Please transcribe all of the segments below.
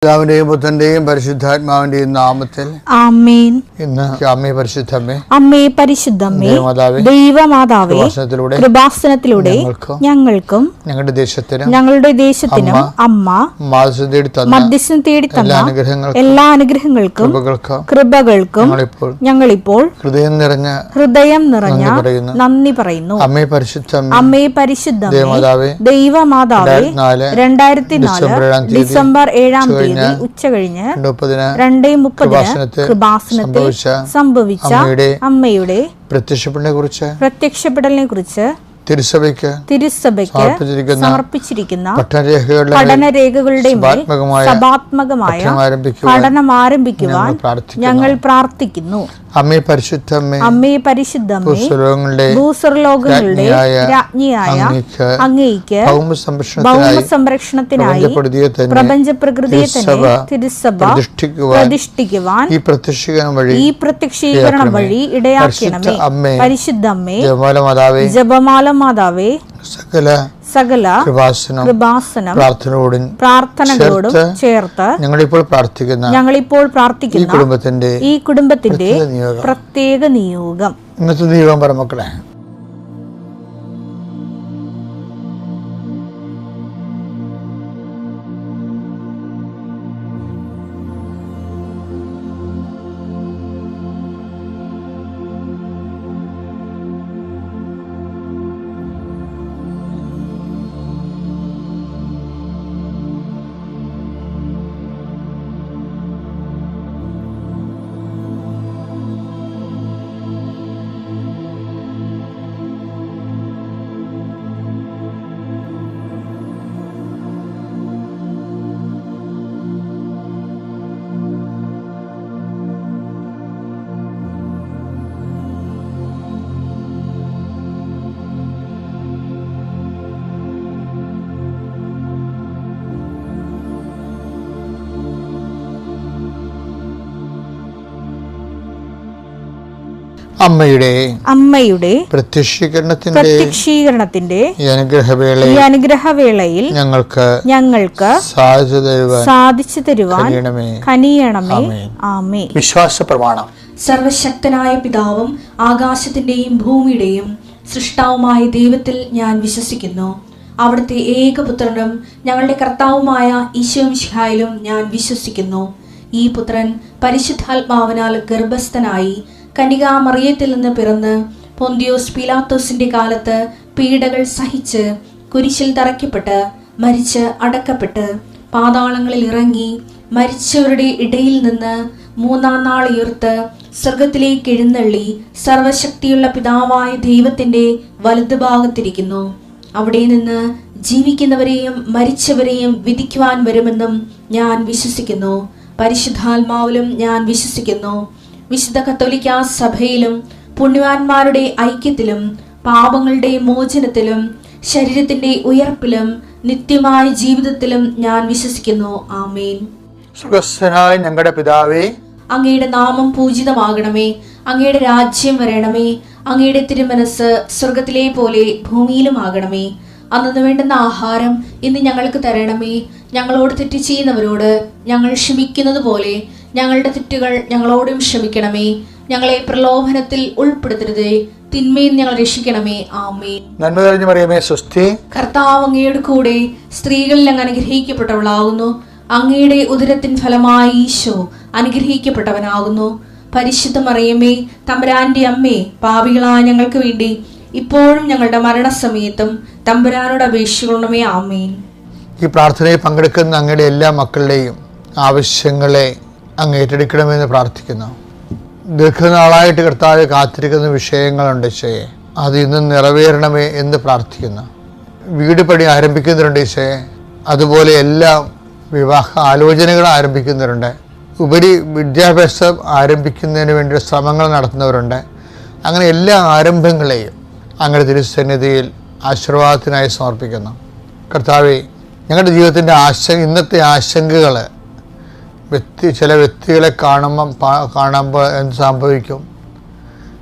പിതാവിന്റെയും പുത്രന്റെയും പരിശുദ്ധാത്മാവിന്റെയും നാമത്തിൽ ആമേൻ. ഇന്ന് അമ്മേ പരിശുദ്ധമ്മേ, അമ്മേ പരിശുദ്ധമ്മേ, ദൈവമാതാവേ, കൃപാസനത്തിലൂടെ ഞങ്ങൾക്കും ഞങ്ങളുടെ ദേശത്തിനും അമ്മ മധ്യസ്ഥം തേടി തന്ന എല്ലാ അനുഗ്രഹങ്ങൾക്കും കൃപകൾക്കും ഞങ്ങളിപ്പോൾ ഹൃദയം നിറഞ്ഞ നന്ദി പറയുന്നു. അമ്മേ പരിശുദ്ധമ്മേ, ദൈവമാതാവേ, 2004 ഡിസംബർ 7 ഉച്ച കഴിഞ്ഞ് 2:30 കൃപാസനത്തിൽ സംഭവിച്ച അമ്മയുടെ പ്രത്യക്ഷപ്പെടലിനെ കുറിച്ച് തിരുസഭയ്ക്ക് സമർപ്പിച്ചിരിക്കുന്ന പഠനരേഖകളുടെ മേൽ സഭാത്മകമായ പഠനം ആരംഭിക്കുവാൻ ഞങ്ങൾ പ്രാർത്ഥിക്കുന്നു. അമ്മേ പരിശുദ്ധമ്മേ, ഭൂസ്വർലോകങ്ങളുടെ രാജ്ഞിയായ അങ്ങേയ്ക്ക് ഭൗമസംരക്ഷണത്തിനായി പ്രപഞ്ചപ്രകൃതിയെ തന്നെ തിരുസഭ പ്രതിഷ്ഠിക്കുവാൻ ഈ പ്രത്യക്ഷീകരണം വഴി ഇടയാക്കണമേ. പരിശുദ്ധമ്മേ, ജപമാല മാതാവേ, സകല കൃപാസനം പ്രാർത്ഥനകളോടും ചേർത്ത് ഞങ്ങളിപ്പോൾ പ്രാർത്ഥിക്കുന്ന ഈ കുടുംബത്തിന്റെ പ്രത്യേക നിയോഗം. ഇന്നത്തെ നിയോഗം പറ മക്കളെ. അമ്മയുടെ പ്രത്യക്ഷീകരണത്തിന്റെ ഈ അനുഗ്രഹവേളയിൽ ഞങ്ങൾക്ക് സാധിച്ചു തരുവാൻ കനിയണമേ. ആമേൻ. വിശ്വാസ പ്രമാണം. സർവശക്തനായ പിതാവും ആകാശത്തിന്റെയും ഭൂമിയുടെയും സൃഷ്ടാവുമായ ദൈവത്തിൽ ഞാൻ വിശ്വസിക്കുന്നു. അവിടുത്തെ ഏകപുത്രനും ഞങ്ങളുടെ കർത്താവുമായ ഈശോമിശിഹായിലും ഞാൻ വിശ്വസിക്കുന്നു. ഈ പുത്രൻ പരിശുദ്ധാത്മാവിനാൽ ഗർഭസ്ഥനായി കന്യകാമറിയത്തിൽ നിന്ന് പിറന്ന് പൊന്തിയോസ് പീലാത്തോസിന്റെ കാലത്ത് പീഡകൾ സഹിച്ച് കുരിശിൽ തറയ്ക്കപ്പെട്ട് മരിച്ച് അടക്കപ്പെട്ട് പാതാളങ്ങളിൽ ഇറങ്ങി മരിച്ചവരുടെ ഇടയിൽ നിന്ന് 3-ാം നാൾ ഉയർത്ത് സ്വർഗത്തിലേക്ക് എഴുന്നള്ളി സർവശക്തിയുള്ള പിതാവായ ദൈവത്തിന്റെ വലതുഭാഗത്തിരിക്കുന്നു. അവിടെ നിന്ന് ജീവിക്കുന്നവരെയും മരിച്ചവരെയും വിധിക്കുവാൻ വരുമെന്നും ഞാൻ വിശ്വസിക്കുന്നു. പരിശുദ്ധാത്മാവിലും ഞാൻ വിശ്വസിക്കുന്നു. വിശുദ്ധ കത്തോലിക്കാ സഭയിലും പുണ്യവാന്മാരുടെ ഐക്യത്തിലും പാപങ്ങളുടെ മോചനത്തിലും ശരീരത്തിന്റെ ഉയർപ്പിലും നിത്യമായ ജീവിതത്തിലും ഞാൻ വിശ്വസിക്കുന്നു. ആമേൻ. സ്വർഗ്ഗസ്ഥനായ ഞങ്ങളുടെ പിതാവേ, അങ്ങയുടെ നാമം പൂജിതമാകണമേ. അങ്ങയുടെ രാജ്യം വരണമേ. അങ്ങയുടെ തിരുമനസ് സ്വർഗത്തിലെ പോലെ ഭൂമിയിലും ആകണമേ. അന്നു വേണ്ടുന്ന ആഹാരം ഇന്ന് ഞങ്ങൾക്ക് തരണമേ. ഞങ്ങളോട് തെറ്റ് ചെയ്യുന്നവരോട് ഞങ്ങൾ ക്ഷമിക്കുന്നത് പോലെ ഞങ്ങളുടെ തെറ്റുകൾ ഞങ്ങളോടും ക്ഷമിക്കണമേ. ഞങ്ങളെ പ്രലോഭനത്തിൽ ഉൾപ്പെടുത്തരുതേ, തിന്മയിൽ ഞങ്ങൾ രക്ഷിക്കണമേ. ആമേൻ. നന്മ നിറഞ്ഞ മറിയമേ, സ്വസ്തി. കർത്താവ് അങ്ങയുടെ കൂടെ സ്ത്രീകളിൽ അങ്ങ് അനുഗ്രഹിക്കപ്പെട്ടവളാകുന്നു. അങ്ങയുടെ ഉദരത്തിൻ ഫലമായി ഈശോ അനുഗ്രഹിക്കപ്പെട്ടവനാകുന്നു. പരിശുദ്ധ മറിയമേ, തമ്പുരാന്റെ അമ്മേ, പാപികളായ ഞങ്ങൾക്ക് വേണ്ടി ഇപ്പോഴും ഞങ്ങളുടെ മരണസമയത്തും തമ്പുരാനോട് അപേക്ഷിക്കണമേ. ആമേൻ. ഈ പ്രാർത്ഥനയിൽ പങ്കെടുക്കുന്ന അങ്ങയുടെ എല്ലാ മക്കളുടെയും ആവശ്യങ്ങളെ അങ്ങ് ഏറ്റെടുക്കണമെന്ന് പ്രാർത്ഥിക്കുന്നു. ദീർഘനാളായിട്ട് കർത്താവ് കാത്തിരിക്കുന്ന വിഷയങ്ങളുണ്ട് ഈശോയെ, അത് ഇന്ന് നിറവേറണമേ എന്ന് പ്രാർത്ഥിക്കുന്നു. വീട് പണി ആരംഭിക്കുന്നവരുണ്ട് ഈശോയെ, അതുപോലെ എല്ലാ വിവാഹ ആലോചനകൾ ആരംഭിക്കുന്നവരുണ്ട്, ഉപരി വിദ്യാഭ്യാസം ആരംഭിക്കുന്നതിന് വേണ്ടി ശ്രമങ്ങൾ നടത്തുന്നവരുണ്ട്. അങ്ങനെ എല്ലാ ആരംഭങ്ങളെയും അങ്ങയുടെ തിരുസന്നിധിയിൽ ആശീർവാദത്തിനായി സമർപ്പിക്കുന്നു. കർത്താവേ, ഞങ്ങളുടെ ജീവിതത്തിൻ്റെ ഇന്നത്തെ ആശങ്കകൾ ചില വ്യക്തികളെ കാണുമ്പോൾ എന്ത് സംഭവിക്കും,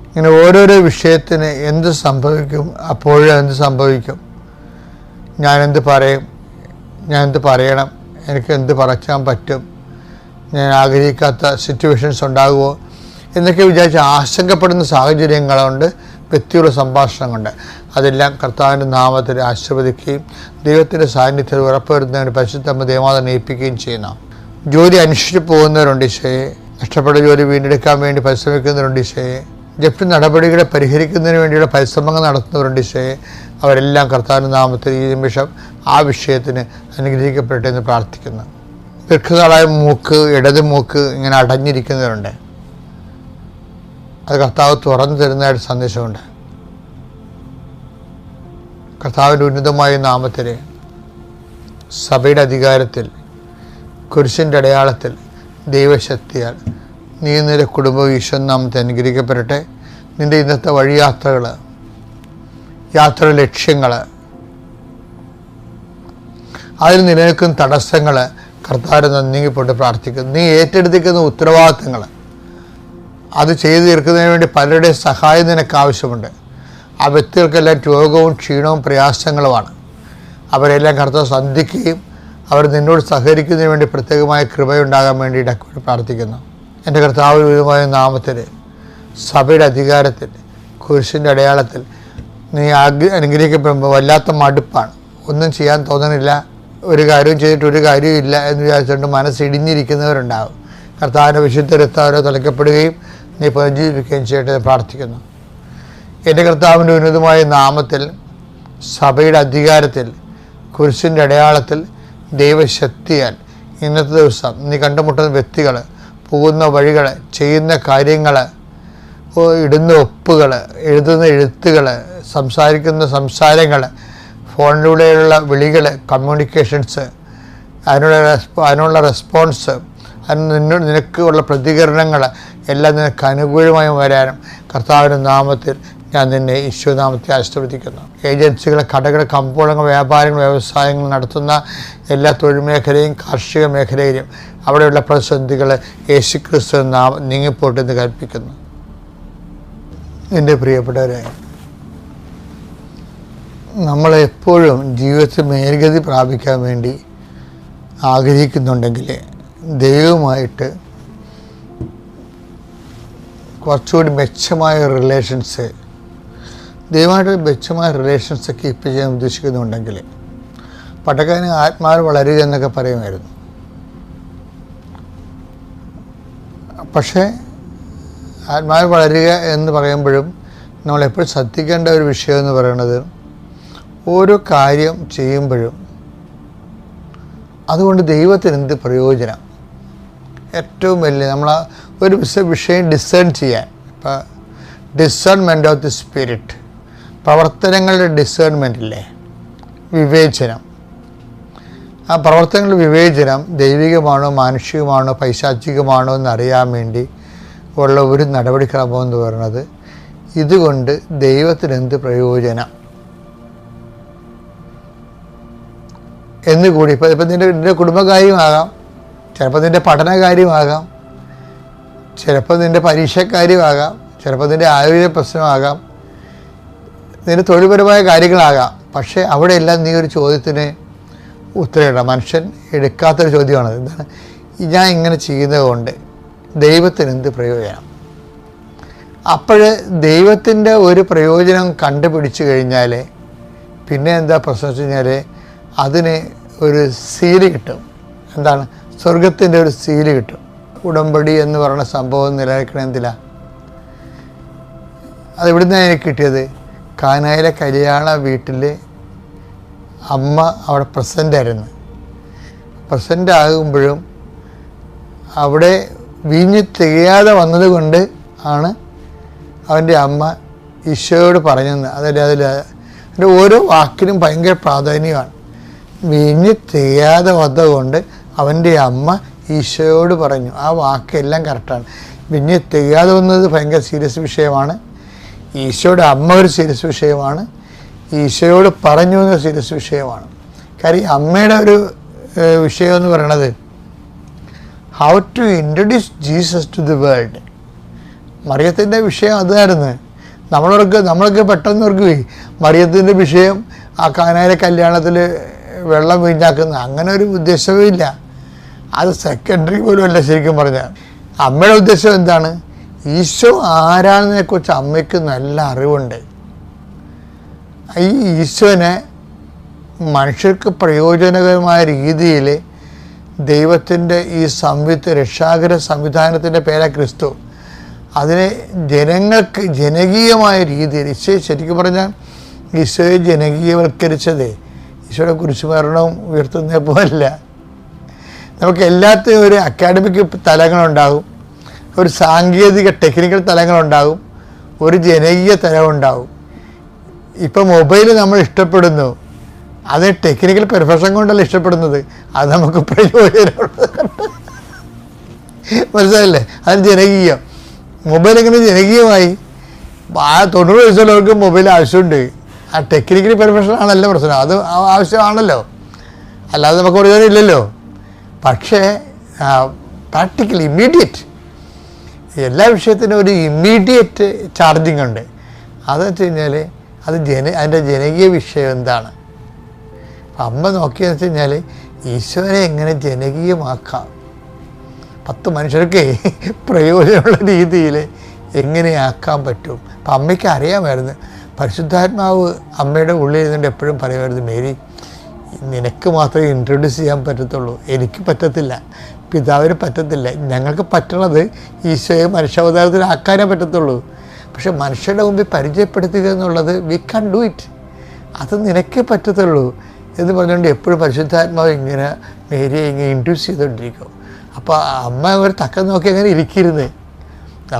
ഇങ്ങനെ ഓരോരോ വിഷയത്തിന് എന്ത് സംഭവിക്കും, അപ്പോഴും എന്ത് സംഭവിക്കും, ഞാനെന്ത് പറയണം എനിക്ക് എന്ത് പറയാൻ പറ്റും, ഞാൻ ആഗ്രഹിക്കാത്ത സിറ്റുവേഷൻസ് ഉണ്ടാകുമോ എന്നൊക്കെ വിചാരിച്ച് ആശങ്കപ്പെടുന്ന സാഹചര്യങ്ങളുണ്ട്, വ്യക്തിയുടെ സംഭാഷണങ്ങളുണ്ട്. അതെല്ലാം കർത്താവിൻ്റെ നാമത്തിൽ ആശീർവദിക്കുകയും ദൈവത്തിൻ്റെ സാന്നിധ്യത്തിൽ ഉറപ്പുവരുത്തുന്നതിന് പരിശുദ്ധ ദേവമാതാവിനെ ഏൽപ്പിക്കുകയും ചെയ്യുന്നു. ജോലി അന്വേഷിച്ച് പോകുന്നവരുണ്ട് ഈശോയെ, നഷ്ടപ്പെട്ട ജോലി വീണ്ടെടുക്കാൻ വേണ്ടി പരിശ്രമിക്കുന്നവരുണ്ട് ഈശോയെ, ജപ്തി നടപടികളെ പരിഹരിക്കുന്നതിന് വേണ്ടിയുള്ള പരിശ്രമങ്ങൾ നടത്തുന്നവരുണ്ട് ഈശോയെ. അവരെല്ലാം കർത്താവിൻ്റെ നാമത്തിൽ ഈ നിമിഷം ആ വിഷയത്തിന് അനുഗ്രഹിക്കപ്പെടട്ടെ എന്ന് പ്രാർത്ഥിക്കുന്നു. ദീർഘനാളായ മൂക്ക്, ഇടത് മൂക്ക് ഇങ്ങനെ അടഞ്ഞിരിക്കുന്നവരുണ്ട്, അത് കർത്താവ് തുറന്നു തരുന്നതായിട്ട് സന്ദേശമുണ്ട്. കർത്താവിൻ്റെ ഉന്നതമായ നാമത്തിൽ, സഭയുടെ അധികാരത്തിൽ, കുരിശിൻ്റെ അടയാളത്തിൽ, ദൈവശക്തിയാൽ നീ നിന്റെ കുടുംബം ഈശോ നാമത്തെ അനുഗ്രഹിക്കപ്പെടട്ടെ. നിൻ്റെ ഇന്നത്തെ വഴിയാത്രകൾ, യാത്ര ലക്ഷ്യങ്ങൾ, അതിൽ നിലനിൽക്കുന്ന തടസ്സങ്ങൾ കർത്താവിനെ നീങ്ങിപ്പോട്ട് പ്രാർത്ഥിക്കുന്നു. നീ ഏറ്റെടുത്തിരിക്കുന്ന ഉത്തരവാദിത്തങ്ങൾ അത് ചെയ്തു തീർക്കുന്നതിന് വേണ്ടി പലരുടെയും സഹായം നിനക്ക് ആവശ്യമുണ്ട്. ആ വ്യക്തികൾക്കെല്ലാം രോഗവും ക്ഷീണവും പ്രയാസങ്ങളുമാണ്. അവരെല്ലാം കർത്താവ് സന്ധിക്കുകയും അവർ നിന്നോട് സഹകരിക്കുന്നതിന് വേണ്ടി പ്രത്യേകമായ കൃപയുണ്ടാകാൻ വേണ്ടി ഇടയ്ക്ക് പ്രാർത്ഥിക്കുന്നു. എൻ്റെ കർത്താവിനുമായ നാമത്തിൽ, സഭയുടെ അധികാരത്തിൽ, കുരിശിൻ്റെ അടയാളത്തിൽ നീ അനുഗ്രഹിക്കപ്പെടുമ്പോൾ വല്ലാത്ത മടുപ്പാണ്, ഒന്നും ചെയ്യാൻ തോന്നണില്ല, ഒരു കാര്യവും ചെയ്തിട്ട് ഒരു കാര്യവും ഇല്ല എന്ന് വിചാരിച്ചുകൊണ്ട് മനസ്സിടിഞ്ഞിരിക്കുന്നവരുണ്ടാകും. കർത്താവിൻ്റെ വിശുദ്ധ രക്തത്താൽ തളിക്കപ്പെടുകയും നീ പുനർജീവിക്കുകയും ചെയ്യട്ടെ എന്ന് പ്രാർത്ഥിക്കുന്നു. എൻ്റെ കർത്താവിൻ്റെ ഉന്നതമായ നാമത്തിൽ, സഭയുടെ അധികാരത്തിൽ, കുരിശിൻ്റെ അടയാളത്തിൽ, ദൈവശക്തിയാൽ ഇന്നത്തെ ദിവസം നീ കണ്ടുമുട്ടുന്ന വ്യക്തികൾ, പോകുന്ന വഴികൾ, ചെയ്യുന്ന കാര്യങ്ങൾ, ഇടുന്ന ഒപ്പുകൾ, എഴുതുന്ന എഴുത്തുകൾ, സംസാരിക്കുന്ന സംസാരങ്ങൾ, ഫോണിലൂടെയുള്ള വിളികൾ, കമ്മ്യൂണിക്കേഷൻസ്, അതിനുള്ള റെസ്പോൺസ്, നിനക്കുള്ള പ്രതികരണങ്ങൾ എല്ലാം നിനക്ക് അനുകൂലമായി വരാനും കർത്താവിൻ്റെ നാമത്തിൽ ഞാൻ നിന്നെ ഈശോനാമത്തെ ആശീർവദിക്കുന്നു. ഏജൻസികൾ, കടകൾ, കമ്പോളങ്ങൾ, വ്യാപാരങ്ങൾ, വ്യവസായങ്ങൾ നടത്തുന്ന എല്ലാ തൊഴിൽ മേഖലയും കാർഷിക മേഖലയിലും അവിടെയുള്ള പ്രതിസന്ധികൾ യേശുക്രിസ്തു നീങ്ങിപ്പോട്ടെന്ന് കൽപ്പിക്കുന്നു. എൻ്റെ പ്രിയപ്പെട്ടവരെ, നമ്മളെപ്പോഴും ജീവിതത്തിൽ മേൽഗതി പ്രാപിക്കാൻ വേണ്ടി ആഗ്രഹിക്കുന്നുണ്ടെങ്കിൽ ദൈവവുമായിട്ട് കുറച്ചുകൂടി മെച്ചമായ റിലേഷൻസ്, ദൈവമായിട്ട് മെച്ചമായ റിലേഷൻസ് കീപ്പ് ചെയ്യാൻ ഉദ്ദേശിക്കുന്നുണ്ടെങ്കിൽ, പട്ടക്കാരന് ആത്മാവ് വളരുക എന്നൊക്കെ പറയുമായിരുന്നു. പക്ഷേ ആത്മാവ് വളരുക എന്ന് പറയുമ്പോഴും നമ്മളെപ്പോഴും ശ്രദ്ധിക്കേണ്ട ഒരു വിഷയം എന്ന് പറയുന്നത്, ഓരോ കാര്യം ചെയ്യുമ്പോഴും അതുകൊണ്ട് ദൈവത്തിന് എന്ത് പ്രയോജനം, ഏറ്റവും വലിയ നമ്മൾ ഒരു വിഷയം ഡിസേൺ ചെയ്യാൻ, ഇപ്പം ഡിസേൺമെൻറ്റ് ഓഫ് ദി സ്പിരിറ്റ്, പ്രവർത്തനങ്ങളുടെ ഡിസേൺമെൻ്റ് ഇല്ലേ, വിവേചനം, ആ പ്രവർത്തനങ്ങളുടെ വിവേചനം ദൈവികമാണോ മാനുഷികമാണോ പൈശാചികമാണോ എന്നറിയാൻ വേണ്ടി ഉള്ള ഒരു നടപടിക്രമം എന്ന് പറയുന്നത്, ഇതുകൊണ്ട് ദൈവത്തിന് എന്ത് പ്രയോജനം എന്നുകൂടി. ഇപ്പം നിൻ്റെ കുടുംബകാര്യമാകാം, ചിലപ്പോൾ നിൻ്റെ പഠനകാര്യമാകാം, ചിലപ്പോൾ നിൻ്റെ പരീക്ഷക്കാര്യമാകാം, ചിലപ്പോൾ നിൻ്റെ ആരോഗ്യ പ്രശ്നമാകാം, നിൻ്റെ തൊഴിൽപരമായ കാര്യങ്ങളാകാം. പക്ഷേ അവിടെയെല്ലാം നീ ഒരു ചോദ്യത്തിന് ഉത്തരവിടണം. മനുഷ്യൻ എടുക്കാത്തൊരു ചോദ്യമാണ്, എന്താണ് ഞാൻ ഇങ്ങനെ ചെയ്യുന്നത് കൊണ്ട് ദൈവത്തിന് എന്ത് പ്രയോജനം. അപ്പോൾ ദൈവത്തിൻ്റെ ഒരു പ്രയോജനം കണ്ടുപിടിച്ചു കഴിഞ്ഞാൽ പിന്നെ എന്താ പ്രശ്നം വെച്ച് കഴിഞ്ഞാൽ അതിന് ഒരു സീല് കിട്ടും. എന്താണ്? സ്വർഗത്തിൻ്റെ ഒരു സീല് കിട്ടും. ഉടമ്പടി എന്ന് പറയുന്ന സംഭവം നിലനിൽക്കണം എന്തിലാണ്? അത് ഇവിടുന്ന് എനിക്ക് കിട്ടിയത്, കാനായിലെ കല്യാണ വീട്ടിൽ അമ്മ അവിടെ പ്രസൻ്റായിരുന്നു. പ്രസൻ്റ് ആകുമ്പോഴും അവിടെ വീഞ്ഞ് തികയാതെ വന്നതുകൊണ്ട് ആണ് അവൻ്റെ അമ്മ ഈശോയോട് പറഞ്ഞെന്ന്. അതിൻ്റെ ഓരോ വാക്കിനും ഭയങ്കര പ്രാധാന്യമാണ്. വീഞ്ഞ് തികയാതെ വന്നതുകൊണ്ട് അവൻ്റെ അമ്മ ഈശോയോട് പറഞ്ഞു. ആ വാക്കെല്ലാം കറക്റ്റാണ്. വീഞ്ഞ് തികയാതെ വന്നത് ഭയങ്കര സീരിയസ് വിഷയമാണ്. ഈശോയുടെ അമ്മ ഒരു സീരിയസ് വിഷയമാണ്. ഈശോയോട് പറഞ്ഞു എന്ന സീരിയസ് വിഷയമാണ്. കാര്യം അമ്മയുടെ ഒരു വിഷയം എന്ന് പറയണത് how to introduce Jesus to the world. മറിയത്തിൻ്റെ വിഷയം അതായിരുന്നു. നമ്മളൊക്കെ പെട്ടെന്ന് ഓർക്കുകയെ മറിയത്തിൻ്റെ വിഷയം ആ കാനായിലെ കല്യാണത്തിൽ വെള്ളം വീഞ്ഞാക്കുന്ന അങ്ങനെ ഒരു ഉദ്ദേശവും ഇല്ല. അത് സെക്കൻഡറി പോലും അല്ല. ശരിക്കും പറഞ്ഞാൽ അമ്മയുടെ ഉദ്ദേശം എന്താണ്? ഈശോ ആരാണെന്നതിനെക്കുറിച്ച് അമ്മയ്ക്ക് നല്ല അറിവുണ്ട്. ഈ ഈശോനെ മനുഷ്യർക്ക് പ്രയോജനകരമായ രീതിയിൽ ദൈവത്തിൻ്റെ ഈ രക്ഷാകര സംവിധാനത്തിൻ്റെ പേരാ ക്രിസ്തു. അതിനെ ജനങ്ങൾക്ക് ജനകീയമായ രീതിയിൽ ശരിക്കും പറഞ്ഞാൽ ഈശോയെ ജനകീയവൽക്കരിച്ചതേ ഈശോയുടെ കുരിശുമരണവും ഉയർത്തുന്ന പോലല്ല. നമുക്ക് എല്ലാത്തിനും ഒരു അക്കാഡമിക് തലങ്ങളുണ്ടാകും, ഒരു സാങ്കേതിക ടെക്നിക്കൽ തലങ്ങളുണ്ടാകും, ഒരു ജനകീയ തലമുണ്ടാകും. ഇപ്പം മൊബൈൽ നമ്മൾ ഇഷ്ടപ്പെടുന്നു, അത് ടെക്നിക്കൽ പെർഫെക്ഷൻ കൊണ്ടല്ല ഇഷ്ടപ്പെടുന്നത്, അത് നമുക്ക് പ്രയോജനമുള്ളത്. മനസ്സിലായില്ലേ? അത് ജനകീയം. മൊബൈൽ എങ്ങനെ ജനകീയമായി? 90 വയസ്സുള്ളവർക്ക് മൊബൈൽ ആവശ്യമുണ്ട്. ആ ടെക്നിക്കൽ പെർഫെക്ഷൻ ആണല്ലോ പ്രശ്നം, അത് ആവശ്യമാണല്ലോ, അല്ലാതെ നമുക്ക് പ്രയോജനം ഇല്ലല്ലോ. പക്ഷേ പ്രാക്ടിക്കൽ ഇമ്മീഡിയറ്റ് എല്ലാ വിഷയത്തിനും ഒരു ഇമ്മീഡിയറ്റ് ചാർജിങ് ഉണ്ട്. അതെന്ന് വെച്ച് കഴിഞ്ഞാൽ അതിൻ്റെ ജനകീയ വിഷയം എന്താണ്? അമ്മ നോക്കിയെന്ന് വെച്ച് കഴിഞ്ഞാൽ ഈശോനെ എങ്ങനെ ജനകീയമാക്കാം, 10 മനുഷ്യർക്ക് പ്രയോജനമുള്ള രീതിയിൽ എങ്ങനെയാക്കാൻ പറ്റും. അപ്പം അമ്മയ്ക്ക് അറിയാമായിരുന്നു. പരിശുദ്ധാത്മാവ് അമ്മയുടെ ഉള്ളിൽ ഇരുന്നിട്ട് എപ്പോഴും പറയുമായിരുന്നു, മേരി നിനക്ക് മാത്രമേ ഇൻട്രൊഡ്യൂസ് ചെയ്യാൻ പറ്റത്തുള്ളൂ, എനിക്ക് പറ്റത്തില്ല, പിതാവിന് പറ്റത്തില്ല. ഞങ്ങൾക്ക് പറ്റണത് ഈശോയെ മനുഷ്യാവതാരത്തിലാക്കാനേ പറ്റത്തുള്ളൂ. പക്ഷെ മനുഷ്യരുടെ മുമ്പിൽ പരിചയപ്പെടുത്തുക എന്നുള്ളത് വി കാൻ ഡു ഇറ്റ്, അത് നിനക്കേ പറ്റത്തുള്ളൂ എന്ന് പറഞ്ഞുകൊണ്ട് എപ്പോഴും പരിശുദ്ധാത്മാവ് ഇങ്ങനെ മേരിയെ ഇങ്ങനെ ഇൻട്രൊഡ്യൂസ് ചെയ്തുകൊണ്ടിരിക്കും. അപ്പോൾ അമ്മ ഒരു തക്കം നോക്കി അങ്ങനെ ഇരിക്കരുത്.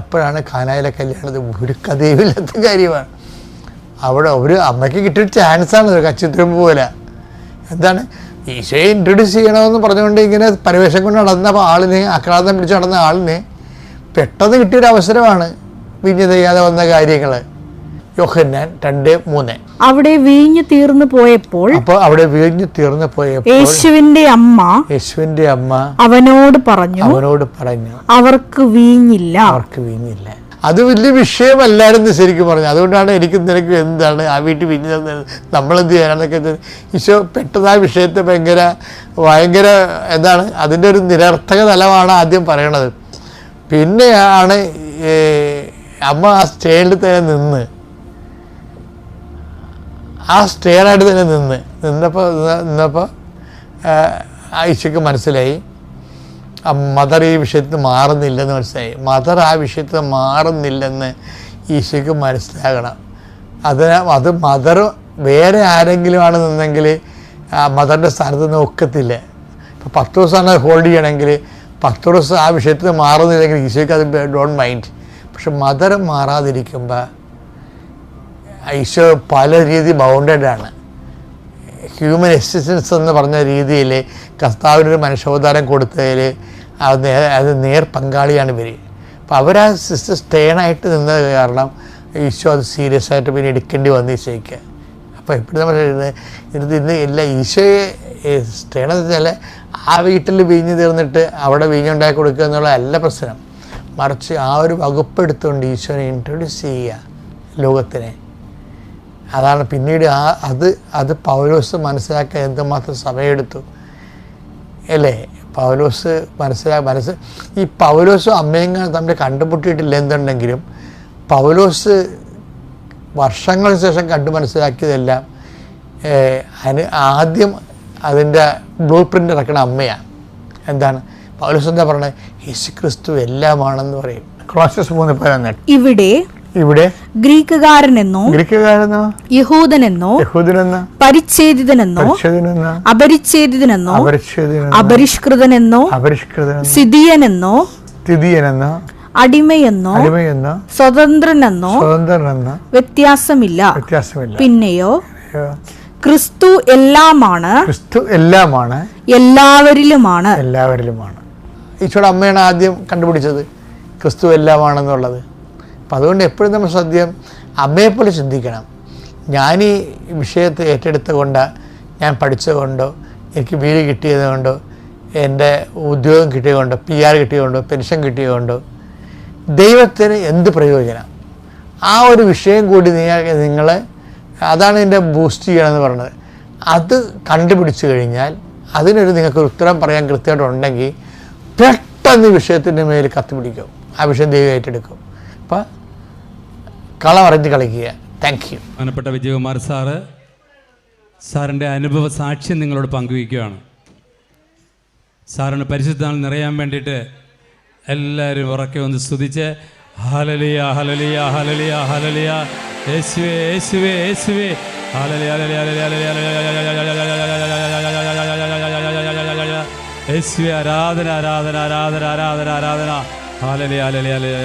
അപ്പോഴാണ് കാനായിലെ കല്യാണത് ഒരു കഥയുമില്ലാത്ത കാര്യമാണ്. അവിടെ ഒരു അമ്മയ്ക്ക് കിട്ടിയൊരു ചാൻസാണ് കച്ചിത്രം പോലെ. എന്താണ് ഈശോയെ ഇൻട്രൊഡ്യൂസ് ചെയ്യണമെന്ന് പറഞ്ഞുകൊണ്ട് ഇങ്ങനെ പരിവേഷം കൊണ്ട് നടന്ന ആളിനെ, ആക്രാന്തം പിടിച്ച് നടന്ന ആളിനെ പെട്ടെന്ന് കിട്ടിയൊരു അവസരമാണ് വീഞ്ഞ് ചെയ്യാതെ വന്ന കാര്യങ്ങൾ. യോഹന്നാൻ 2:3. അവിടെ വീഞ്ഞു തീർന്നു പോയപ്പോൾ യേശുവിന്റെ അമ്മ അവനോട് പറഞ്ഞു അവർക്ക് വീഞ്ഞില്ല. അത് വലിയ വിഷയമല്ലായിരുന്നു ശരിക്കും പറഞ്ഞു. അതുകൊണ്ടാണ് എനിക്ക് നിനക്ക് എന്താണ് ആ വീട്ടിൽ വീഞ്ഞ് തന്നത്, നമ്മളെന്ത് ചെയ്യാനാണെന്നൊക്കെ. ഈശോ പെട്ടെന്ന് ആ വിഷയത്തെ ഭയങ്കര എന്താണ് അതിൻ്റെ ഒരു നിരർത്ഥക തലമാണ് ആദ്യം പറയണത്. പിന്നെയാണ് അമ്മ ആ സ്റ്റേഡിൽ തന്നെ നിന്നപ്പോൾ ഈശോയ്ക്ക് മനസ്സിലായി മദർ ഈ വിഷയത്തിൽ മാറുന്നില്ലെന്ന് മനസ്സിലായി. മദർ ആ വിഷയത്തിൽ മാറുന്നില്ലെന്ന് ഈശോയ്ക്ക് മനസ്സിലാകണം. അത് മദർ വേറെ ആരെങ്കിലും ആണ് നിന്നെങ്കിൽ മദറിൻ്റെ സ്ഥാനത്ത് നിന്ന് ഒക്കത്തില്ല. ഇപ്പോൾ 10 ദിവസമാണ് ഹോൾഡ് ചെയ്യണമെങ്കിൽ 10 ദിവസം ആ വിഷയത്തിൽ മാറുന്നില്ലെങ്കിൽ ഈശോയ്ക്ക് അത് ഡോണ്ട് മൈൻഡ്. പക്ഷെ മദർ മാറാതിരിക്കുമ്പോൾ ഈശോ പല രീതി ബൗണ്ടഡാണ്. ഹ്യൂമൻ എക്സിസ്റ്റൻസ് എന്ന് പറഞ്ഞ രീതിയിൽ കർത്താവിനൊരു മനുഷ്യാവതാരം കൊടുത്തതിൽ അത് നേർ പങ്കാളിയാണ് ഇവർ. അപ്പോൾ അവരാ സിസ്റ്റർ സ്റ്റേണായിട്ട് നിന്നത് കാരണം ഈശോ അത് സീരിയസ് ആയിട്ട് പിന്നെ എടുക്കേണ്ടി വന്നു ഈശോയ്ക്ക്. അപ്പോൾ എപ്പോഴും നമ്മൾ ഇന്ന് എല്ലാ ഈശോയെ സ്റ്റേണെന്ന് വെച്ചാൽ ആ വീട്ടിൽ വീഞ്ഞ് തീർന്നിട്ട് അവിടെ വീഞ്ഞുണ്ടാക്കി കൊടുക്കുക എന്നുള്ളതല്ല പ്രശ്നം. മറിച്ച് ആ ഒരു വകുപ്പെടുത്തുകൊണ്ട് ഈശോനെ ഇൻട്രൊഡ്യൂസ് ചെയ്യുക ലോകത്തിനെ. അതാണ് പിന്നീട് അത് പൗലോസ് മനസ്സിലാക്കാൻ എന്തുമാത്രം സമയമെടുത്തു അല്ലേ? പൗലോസ് ഈ പൗലോസും അമ്മയും തമ്മിൽ കണ്ടുമുട്ടിയിട്ടില്ല എന്തുണ്ടെങ്കിലും പൗലോസ് വർഷങ്ങൾക്ക് ശേഷം കണ്ടു മനസ്സിലാക്കിയതെല്ലാം ആദ്യം അതിൻ്റെ ബ്ലൂ പ്രിൻ്റ് ഇറക്കണ അമ്മയാണ്. എന്താണ് പൗലോസ് എന്താ പറയുന്നത്? യേശു ക്രിസ്തു എല്ലാമാണെന്ന് പറയും. കൊളോസ്യസ് 3:18. ഇവിടെ ഗ്രീക്കുകാരനെന്നോ യഹൂദനെന്നോ പരിച്ഛേദിതനെന്നോ അപരിച്ഛേദിതനെന്നോ അപരിഷ്കൃതനെന്നോ സിദിയനെന്നോ അടിമയെന്നോ സ്വതന്ത്രനെന്നോ വ്യത്യാസമില്ല. പിന്നെയോ ക്രിസ്തു എല്ലാമാണ്, എല്ലാവരിലുമാണ്. ഈശോയുടെ അമ്മയാണ് ആദ്യം കണ്ടുപിടിച്ചത് ക്രിസ്തു എല്ലാമാണെന്നുള്ളത്. അപ്പം അതുകൊണ്ട് എപ്പോഴും നമ്മൾ സദ്യം അമ്മയെപ്പോലെ ചിന്തിക്കണം. ഞാൻ ഈ വിഷയത്തെ ഏറ്റെടുത്ത കൊണ്ടോ, ഞാൻ പഠിച്ചതുകൊണ്ടോ, എനിക്ക് വീട് കിട്ടിയതുകൊണ്ടോ, എൻ്റെ ഉദ്യോഗം കിട്ടിയതുകൊണ്ടോ, PR കിട്ടിയതുകൊണ്ടോ, പെൻഷൻ കിട്ടിയതുകൊണ്ടോ ദൈവത്തിന് എന്ത് പ്രയോജനം? ആ ഒരു വിഷയം കൂടി നിങ്ങൾ അതാണ് ഇതിൻ്റെ ബൂസ്റ്റ് ചെയ്യണമെന്ന് പറഞ്ഞത്. അത് കണ്ടുപിടിച്ചു കഴിഞ്ഞാൽ അതിനൊരു നിങ്ങൾക്ക് ഉത്തരം പറയാൻ കൃത്യമായിട്ടുണ്ടെങ്കിൽ പെട്ടെന്ന് വിഷയത്തിൻ്റെ മേൽ കത്തിപ്പിടിക്കും, ആ വിഷയം ദൈവം ഏറ്റെടുക്കും. അപ്പം കളമറിഞ്ഞ് കളിക്കുക. Thank you. ബഹുമാനപ്പെട്ട വിജയകുമാർ സാറിൻ്റെ അനുഭവ സാക്ഷ്യം നിങ്ങളോട് പങ്കുവയ്ക്കുകയാണ്. സാറിന് പരിശുദ്ധാൽ നിറയാൻ വേണ്ടിയിട്ട് എല്ലാവരും ഉറക്കെ ഒന്ന് സ്തുതിച്ച് ഹല്ലേലൂയ ഹല്ലേലൂയ ഹല്ലേലൂയ ഹല്ലേലൂയ യേശുവേ യേശുവേ യേശുവേ ഹല്ലേലൂയ യേശുവേ ആരാധന ആരാധന ആരാധന ആരാധന ആരാധന hallelujah hallelujah.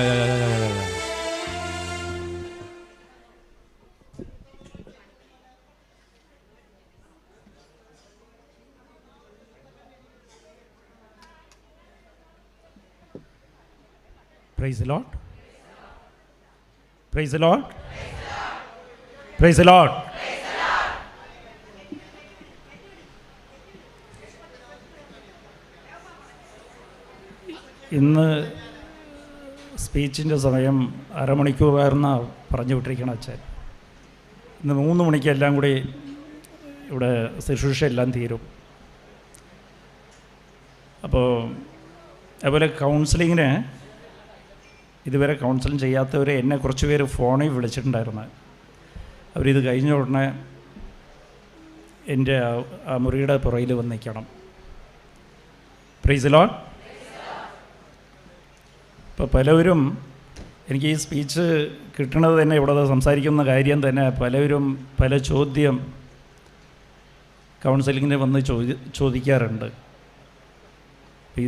Praise the Lord. Praise the Lord. Praise the Lord. ഇന്ന് സ്പീച്ചിൻ്റെ സമയം അരമണിക്കൂറായിരുന്ന പറഞ്ഞു വിട്ടിരിക്കണം അച്ഛൻ. ഇന്ന് 3 മണിക്ക് എല്ലാം കൂടി ഇവിടെ ശുശ്രൂഷ എല്ലാം തീരും. അപ്പോൾ അതുപോലെ കൗൺസിലിങ്ങിന് ഇതുവരെ കൗൺസിലിംഗ് ചെയ്യാത്തവർ എന്നെ കുറച്ച് പേര് ഫോണിൽ വിളിച്ചിട്ടുണ്ടായിരുന്നു. അവരിത് കഴിഞ്ഞ ഉടനെ എൻ്റെ ആ മുറിയുടെ പുറയിൽ വന്ന് നിൽക്കണം. Price the Lord. ഇപ്പോൾ പലവരും എനിക്ക് ഈ സ്പീച്ച് കിട്ടണത് തന്നെ ഇവിടെ സംസാരിക്കുന്ന കാര്യം തന്നെ പലവരും പല ചോദ്യം കൗൺസിലിങ്ങിന് വന്ന് ചോദിക്കാറുണ്ട്.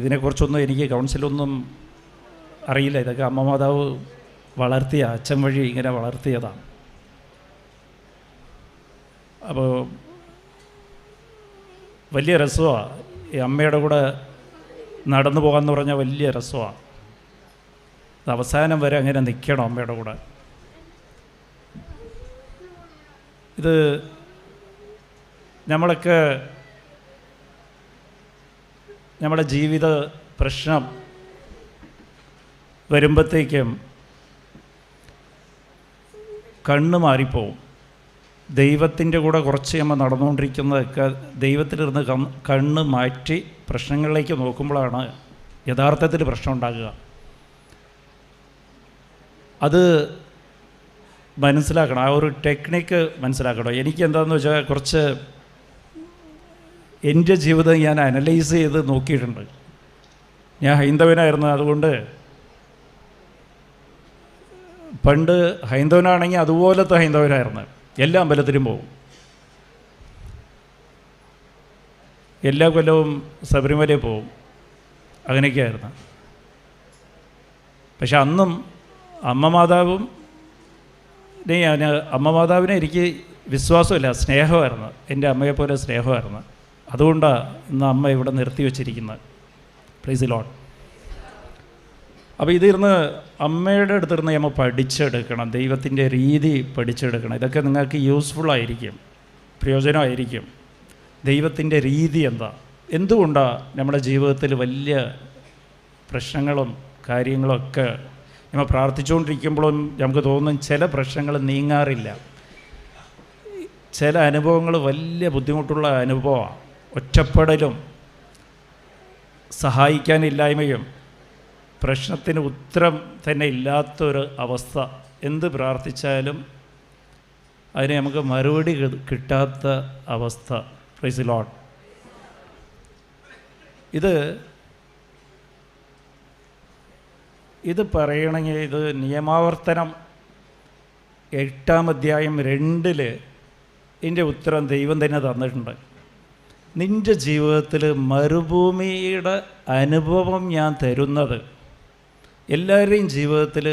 ഇതിനെക്കുറിച്ചൊന്നും എനിക്ക് കൗൺസിലൊന്നും അറിയില്ല. ഇതൊക്കെ അമ്മ മാതാവ് വളർത്തിയ അച്ഛൻ വഴി ഇങ്ങനെ വളർത്തിയതാണ്. അപ്പോൾ വലിയ രസമാണ് ഈ അമ്മയുടെ കൂടെ നടന്നു പോകാമെന്ന് പറഞ്ഞാൽ വലിയ രസമാണ്. അവസാനം വരെ അങ്ങനെ നിൽക്കണം അമ്മയുടെ കൂടെ. ഇത് നമ്മളൊക്കെ നമ്മുടെ ജീവിത പ്രശ്നം വരുമ്പോഴത്തേക്കും കണ്ണ് മാറിപ്പോവും. ദൈവത്തിൻ്റെ കൂടെ കുറച്ച് നമ്മൾ നടന്നുകൊണ്ടിരിക്കുന്നതൊക്കെ ദൈവത്തിലിരുന്ന് കണ്ണ് മാറ്റി പ്രശ്നങ്ങളിലേക്ക് നോക്കുമ്പോഴാണ് യഥാർത്ഥത്തിൽ പ്രശ്നം ഉണ്ടാകുക. അത് മനസ്സിലാക്കണം, ആ ഒരു ടെക്നിക്ക് മനസ്സിലാക്കണം. എനിക്ക് എന്താണെന്ന് വെച്ചാൽ കുറച്ച് എൻ്റെ ജീവിതം ഞാൻ അനലൈസ് ചെയ്ത് നോക്കിയിട്ടുണ്ട്. ഞാൻ ഹൈന്ദവനായിരുന്നു. അതുകൊണ്ട് പണ്ട് ഹൈന്ദവനാണെങ്കിൽ അതുപോലത്തെ ഹൈന്ദവനായിരുന്നു. എല്ലാ അമ്പലത്തിലും പോകും, എല്ലാ കൊല്ലവും ശബരിമലയിൽ പോകും, അങ്ങനെയൊക്കെയായിരുന്നു. പക്ഷെ അന്നും അമ്മ മാതാവിനെ എനിക്ക് വിശ്വാസമില്ല, സ്നേഹമായിരുന്നു. എൻ്റെ അമ്മയെപ്പോലെ സ്നേഹമായിരുന്നു. അതുകൊണ്ടാണ് ഇന്ന് അമ്മ ഇവിടെ നിർത്തി വച്ചിരിക്കുന്നത്. Price the lord. അപ്പോൾ ഇതിരുന്ന് അമ്മയുടെ അടുത്തിരുന്ന് നമ്മൾ പഠിച്ചെടുക്കണം, ദൈവത്തിൻ്റെ രീതി പഠിച്ചെടുക്കണം. ഇതൊക്കെ നിങ്ങൾക്ക് യൂസ്ഫുള്ളായിരിക്കും, പ്രയോജനമായിരിക്കും. ദൈവത്തിൻ്റെ രീതി എന്താ, എന്തുകൊണ്ടാണ് നമ്മുടെ ജീവിതത്തിൽ വലിയ പ്രശ്നങ്ങളും കാര്യങ്ങളൊക്കെ നമ്മൾ പ്രാർത്ഥിച്ചുകൊണ്ടിരിക്കുമ്പോഴും നമുക്ക് തോന്നും ചില പ്രശ്നങ്ങൾ നീങ്ങാറില്ല. ചില അനുഭവങ്ങൾ വലിയ ബുദ്ധിമുട്ടുള്ള അനുഭവമാണ്. ഒറ്റപ്പെടലും സഹായിക്കാനില്ലായ്മയും പ്രശ്നത്തിന് ഉത്തരം തന്നെ ഇല്ലാത്തൊരു അവസ്ഥ. എന്ത് പ്രാർത്ഥിച്ചാലും അതിന് നമുക്ക് മറുപടി കിട്ടാത്ത അവസ്ഥ. Price the Lord. ഇത് പറയണമെങ്കിൽ ഇത് നിയമാവർത്തനം 8-ാം അധ്യായം 2 ഇതിൻ്റെ ഉത്തരം ദൈവം തന്നെ തന്നിട്ടുണ്ട്. നിൻ്റെ ജീവിതത്തിൽ മരുഭൂമിയുടെ അനുഭവം ഞാൻ തരുന്നത്. എല്ലാവരുടെയും ജീവിതത്തിൽ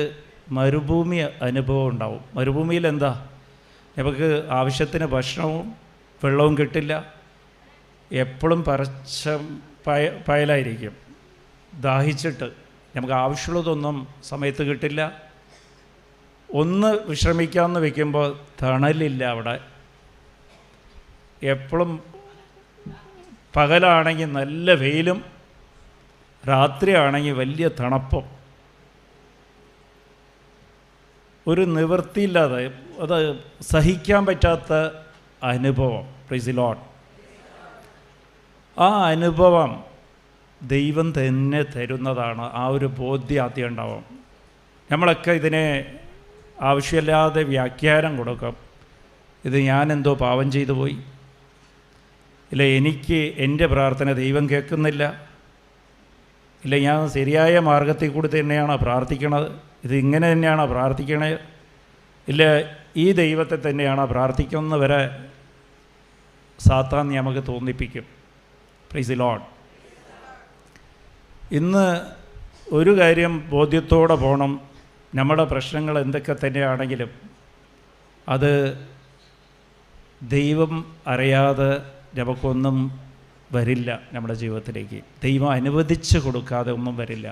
മരുഭൂമി അനുഭവം ഉണ്ടാവും. മരുഭൂമിയിൽ എന്താ, നമുക്ക് ആവശ്യത്തിന് ഭക്ഷണവും വെള്ളവും കിട്ടില്ല, എപ്പോഴും പയലായിരിക്കും, ദാഹിച്ചിട്ട് നമുക്ക് ആവശ്യമുള്ളതൊന്നും സമയത്ത് കിട്ടില്ല. ഒന്ന് വിശ്രമിക്കാമെന്ന് വയ്ക്കുമ്പോൾ തണലില്ല അവിടെ. എപ്പോഴും പകലാണെങ്കിൽ നല്ല വെയിലും രാത്രിയാണെങ്കിൽ വലിയ തണുപ്പും. ഒരു നിവൃത്തിയില്ലാതെ, അത് സഹിക്കാൻ പറ്റാത്ത അനുഭവം. Price the Lord. ആ അനുഭവം ദൈവം തന്നെ തരുന്നതാണ്. ആ ഒരു ബോധ്യം ആദ്യം ഉണ്ടാവും. നമ്മളൊക്കെ ഇതിനെ ആവശ്യമില്ലാതെ വ്യാഖ്യാനം കൊടുക്കും. ഇത് ഞാനെന്തോ പാപം ചെയ്തു പോയി, ഇല്ല എനിക്ക് എൻ്റെ പ്രാർത്ഥന ദൈവം കേൾക്കുന്നില്ല, ഇല്ല ഞാൻ ശരിയായ മാർഗത്തിൽ കൂടി തന്നെയാണോ പ്രാർത്ഥിക്കണത്, ഇത് ഇങ്ങനെ തന്നെയാണോ പ്രാർത്ഥിക്കണത്, ഇല്ല ഈ ദൈവത്തെ തന്നെയാണോ പ്രാർത്ഥിക്കുന്നവരെ സാത്താൻ നമുക്ക് തോന്നിപ്പിക്കും. Price the Lord. ഇന്ന് ഒരു കാര്യം ബോധ്യത്തോടെ പോകണം. നമ്മുടെ പ്രശ്നങ്ങൾ എന്തൊക്കെ തന്നെയാണെങ്കിലും അത് ദൈവം അറിയാതെ നമുക്കൊന്നും വരില്ല. നമ്മുടെ ജീവിതത്തിലേക്ക് ദൈവം അനുവദിച്ച് കൊടുക്കാതെ ഒന്നും വരില്ല.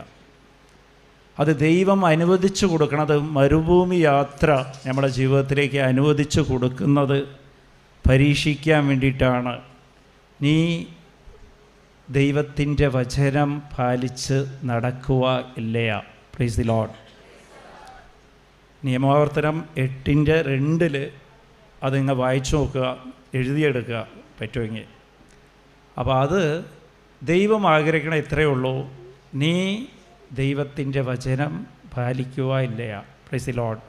അത് ദൈവം അനുവദിച്ചു കൊടുക്കണത്, മരുഭൂമി യാത്ര നമ്മുടെ ജീവിതത്തിലേക്ക് അനുവദിച്ചു കൊടുക്കുന്നത് പരീക്ഷിക്കാൻ വേണ്ടിയിട്ടാണ്. നീ ദൈവത്തിൻ്റെ വചനം പാലിച്ച് നടക്കുക ഇല്ലയാ. Price the Lord. നിയമാവർത്തനം 8:2 അതിങ്ങ് വായിച്ചു നോക്കുക, എഴുതിയെടുക്കുക പറ്റുമെങ്കിൽ. അപ്പോൾ അത് ദൈവം ആഗ്രഹിക്കണ ഇത്രയേ ഉള്ളൂ, നീ ദൈവത്തിൻ്റെ വചനം പാലിക്കുക ഇല്ലയാ. Price the lord.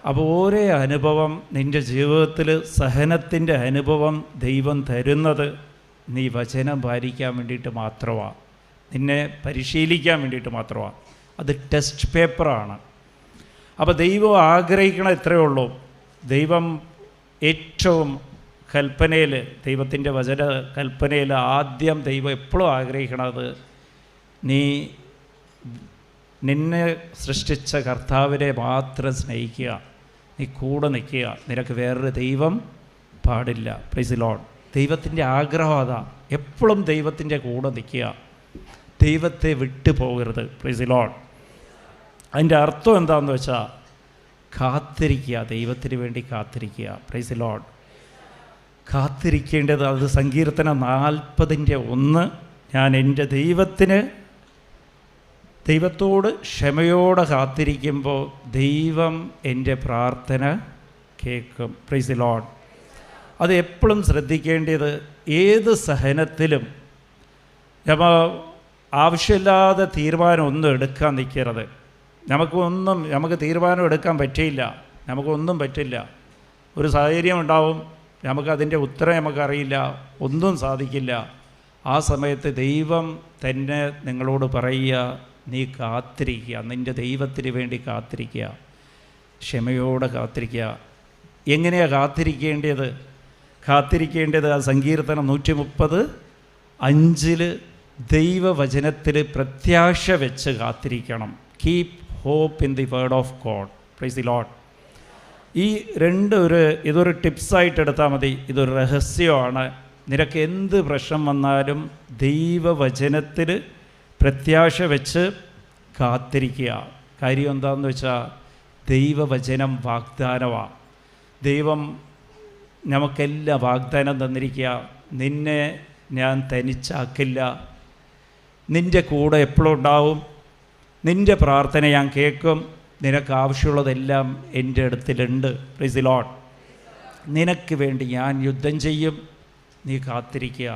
അപ്പോൾ ഓരോ അനുഭവം നിൻ്റെ ജീവിതത്തിൽ, സഹനത്തിൻ്റെ അനുഭവം ദൈവം തരുന്നത് നീ വചനം പാലിക്കാൻ വേണ്ടിയിട്ട് മാത്രമാണ്, നിന്നെ പരിശീലിക്കാൻ വേണ്ടിയിട്ട് മാത്രമാണ്. അത് ടെസ്റ്റ് പേപ്പറാണ്. അപ്പോൾ ദൈവം ആഗ്രഹിക്കണ ഇത്രയേ ഉള്ളൂ. ദൈവം ഏറ്റവും കൽപ്പനയിൽ, ദൈവത്തിൻ്റെ വചന കൽപ്പനയിൽ ആദ്യം ദൈവം എപ്പോഴും ആഗ്രഹിക്കണത് നിന്നെ സൃഷ്ടിച്ച കർത്താവിനെ മാത്രം സ്നേഹിക്കുക, നീ കൂടെ നിൽക്കുക, നിനക്ക് വേറൊരു ദൈവം പാടില്ല. Price the Lord. ദൈവത്തിൻ്റെ ആഗ്രഹം അതാ, എപ്പോഴും ദൈവത്തിൻ്റെ കൂടെ നിൽക്കുക, ദൈവത്തെ വിട്ടു പോകരുത്. Price the Lord. അതിൻ്റെ അർത്ഥം എന്താണെന്ന് വെച്ചാൽ കാത്തിരിക്കുക, ദൈവത്തിന് വേണ്ടി കാത്തിരിക്കുക. Price the Lord. കാത്തിരിക്കേണ്ടത്, അത് സങ്കീർത്തനം 40:1, ഞാൻ എൻ്റെ ദൈവത്തോട് ക്ഷമയോടെ കാത്തിരിക്കുമ്പോൾ ദൈവം എൻ്റെ പ്രാർത്ഥന കേൾക്കും. Price the Lord. അത് എപ്പോഴും ശ്രദ്ധിക്കേണ്ടത്, ഏത് സഹനത്തിലും നമ്മൾ ആവശ്യമില്ലാതെ തീരുമാനമൊന്നും എടുക്കാൻ നിൽക്കരുത്. നമുക്ക് തീരുമാനം എടുക്കാൻ പറ്റില്ല, നമുക്കൊന്നും പറ്റില്ല. ഒരു സാഹചര്യം ഉണ്ടാവും, നമുക്കതിൻ്റെ ഉത്തരം നമുക്കറിയില്ല, ഒന്നും സാധിക്കില്ല. ആ സമയത്ത് ദൈവം തന്നെ നിങ്ങളോട് പറയുക, നീ കാത്തിരിക്കുക, നിൻ്റെ ദൈവത്തിന് വേണ്ടി കാത്തിരിക്കുക, ക്ഷമയോടെ കാത്തിരിക്കുക. എങ്ങനെയാണ് കാത്തിരിക്കേണ്ടത്? ആ സങ്കീർത്തനം 130:5 ദൈവവചനത്തിൽ പ്രത്യാശ വെച്ച് കാത്തിരിക്കണം. Keep hope in the word of God. Praise the Lord. ഈ ഇതൊരു ടിപ്സായിട്ട് എടുത്താൽ മതി. ഇതൊരു രഹസ്യമാണ്. നിനക്ക് എന്ത് പ്രശ്നം വന്നാലും ദൈവവചനത്തിൽ പ്രത്യാശ വെച്ച് കാത്തിരിക്കുക. കാര്യം എന്താണെന്ന് വെച്ചാൽ ദൈവവചനം വാഗ്ദാനമാണ്. ദൈവം നമുക്കെല്ലാം വാഗ്ദാനം തന്നിരിക്കുക. നിന്നെ ഞാൻ തനിച്ചാക്കില്ല, നിൻ്റെ കൂടെ എപ്പോഴും ഉണ്ടാവും, നിൻ്റെ പ്രാർത്ഥന ഞാൻ കേൾക്കും, നിനക്ക് ആവശ്യമുള്ളതെല്ലാം എൻ്റെ അടുത്തിലുണ്ട്. Price the Lord. നിനക്ക് വേണ്ടി ഞാൻ യുദ്ധം ചെയ്യും, നീ കാത്തിരിക്കുക.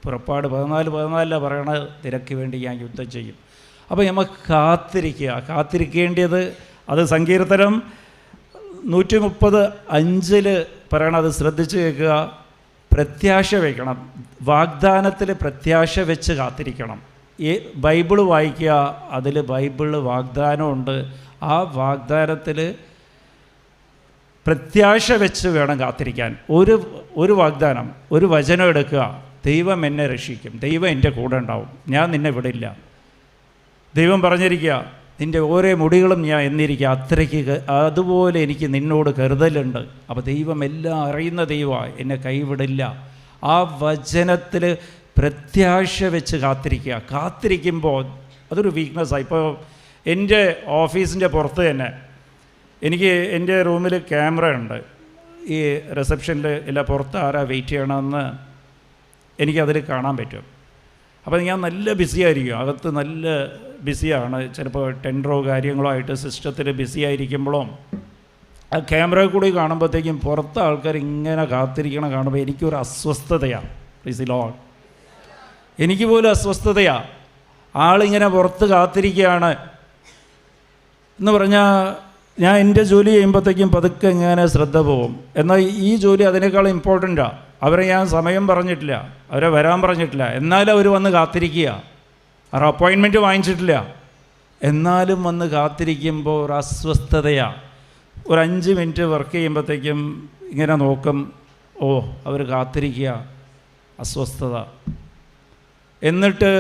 പുറപ്പാട് 14:14 പറയണത്, നിനക്ക് വേണ്ടി ഞാൻ യുദ്ധം ചെയ്യും. അപ്പോൾ നമുക്ക് കാത്തിരിക്കേണ്ടത്, അത് സങ്കീർത്തനം 130:5 പറയണത് ശ്രദ്ധിച്ച് കേൾക്കുക. പ്രത്യാശ വയ്ക്കണം, വാഗ്ദാനത്തിൽ പ്രത്യാശ വെച്ച് കാത്തിരിക്കണം. ബൈബിള് വായിക്കുക, അതിൽ ബൈബിളിൽ വാഗ്ദാനമുണ്ട്. ആ വാഗ്ദാനത്തിൽ പ്രത്യാശ വെച്ച് വേണം കാത്തിരിക്കാൻ. ഒരു വാഗ്ദാനം, ഒരു വചനം എടുക്കുക, ദൈവം എന്നെ രക്ഷിക്കും, ദൈവം എൻ്റെ കൂടെ ഉണ്ടാവും, ഞാൻ നിന്നെ വിടില്ല. ദൈവം പറഞ്ഞിരിക്കുക, നിൻ്റെ ഓരോ മുടികളും ഞാൻ എന്നിരിക്കുക, അത്രയ്ക്ക് അതുപോലെ എനിക്ക് നിന്നോട് കരുതലുണ്ട്. അപ്പോൾ ദൈവം എല്ലാം അറിയുന്ന ദൈവമാണ്, എന്നെ കൈവിടില്ല. ആ വചനത്തിൽ പ്രത്യാശ വെച്ച് കാത്തിരിക്കുമ്പോൾ അതൊരു വീക്ക്നെസ്സാണ്. ഇപ്പോൾ എൻ്റെ ഓഫീസിൻ്റെ പുറത്ത് തന്നെ എനിക്ക് എൻ്റെ റൂമിൽ ക്യാമറ ഉണ്ട്. ഈ റിസപ്ഷനിൽ ഇല്ല, പുറത്ത് ആരാ വെയിറ്റ് ചെയ്യണമെന്ന് എനിക്കതിൽ കാണാൻ പറ്റും. അപ്പോൾ ഞാൻ നല്ല ബിസിയായിരിക്കും, അകത്ത് നല്ല ബിസിയാണ്. ചിലപ്പോൾ ടെൻഡറോ കാര്യങ്ങളോ ആയിട്ട് സിസ്റ്റത്തിൽ ബിസി ആയിരിക്കുമ്പോഴും ആ ക്യാമറയിൽ കൂടി കാണുമ്പോഴത്തേക്കും പുറത്ത് ആൾക്കാർ ഇങ്ങനെ കാത്തിരിക്കണം കാണുമ്പോൾ എനിക്കൊരു അസ്വസ്ഥതയാണ്. Price the Lord. എനിക്ക് പോലും അസ്വസ്ഥതയാണ്. ആളിങ്ങനെ പുറത്ത് കാത്തിരിക്കുകയാണ് എന്ന് പറഞ്ഞാൽ ഞാൻ എൻ്റെ ജോലി ചെയ്യുമ്പോഴത്തേക്കും പതുക്കെ ഇങ്ങനെ ശ്രദ്ധ പോവും. എന്നാൽ ഈ ജോലി അതിനേക്കാൾ ഇമ്പോർട്ടൻ്റാണ്. അവരെ ഞാൻ സമയം പറഞ്ഞിട്ടില്ല, അവരെ വരാൻ പറഞ്ഞിട്ടില്ല, എന്നാലും അവർ വന്ന് കാത്തിരിക്കുക. അവർ അപ്പോയിൻമെൻറ്റ് വാങ്ങിച്ചിട്ടില്ല, എന്നാലും വന്ന് കാത്തിരിക്കുമ്പോൾ ഒരു അസ്വസ്ഥതയാണ്. ഒരു 5 മിനിറ്റ് വർക്ക് ചെയ്യുമ്പോഴത്തേക്കും ഇങ്ങനെ നോക്കും, ഓ അവർ കാത്തിരിക്കുക, അസ്വസ്ഥത. എന്നിട്ട്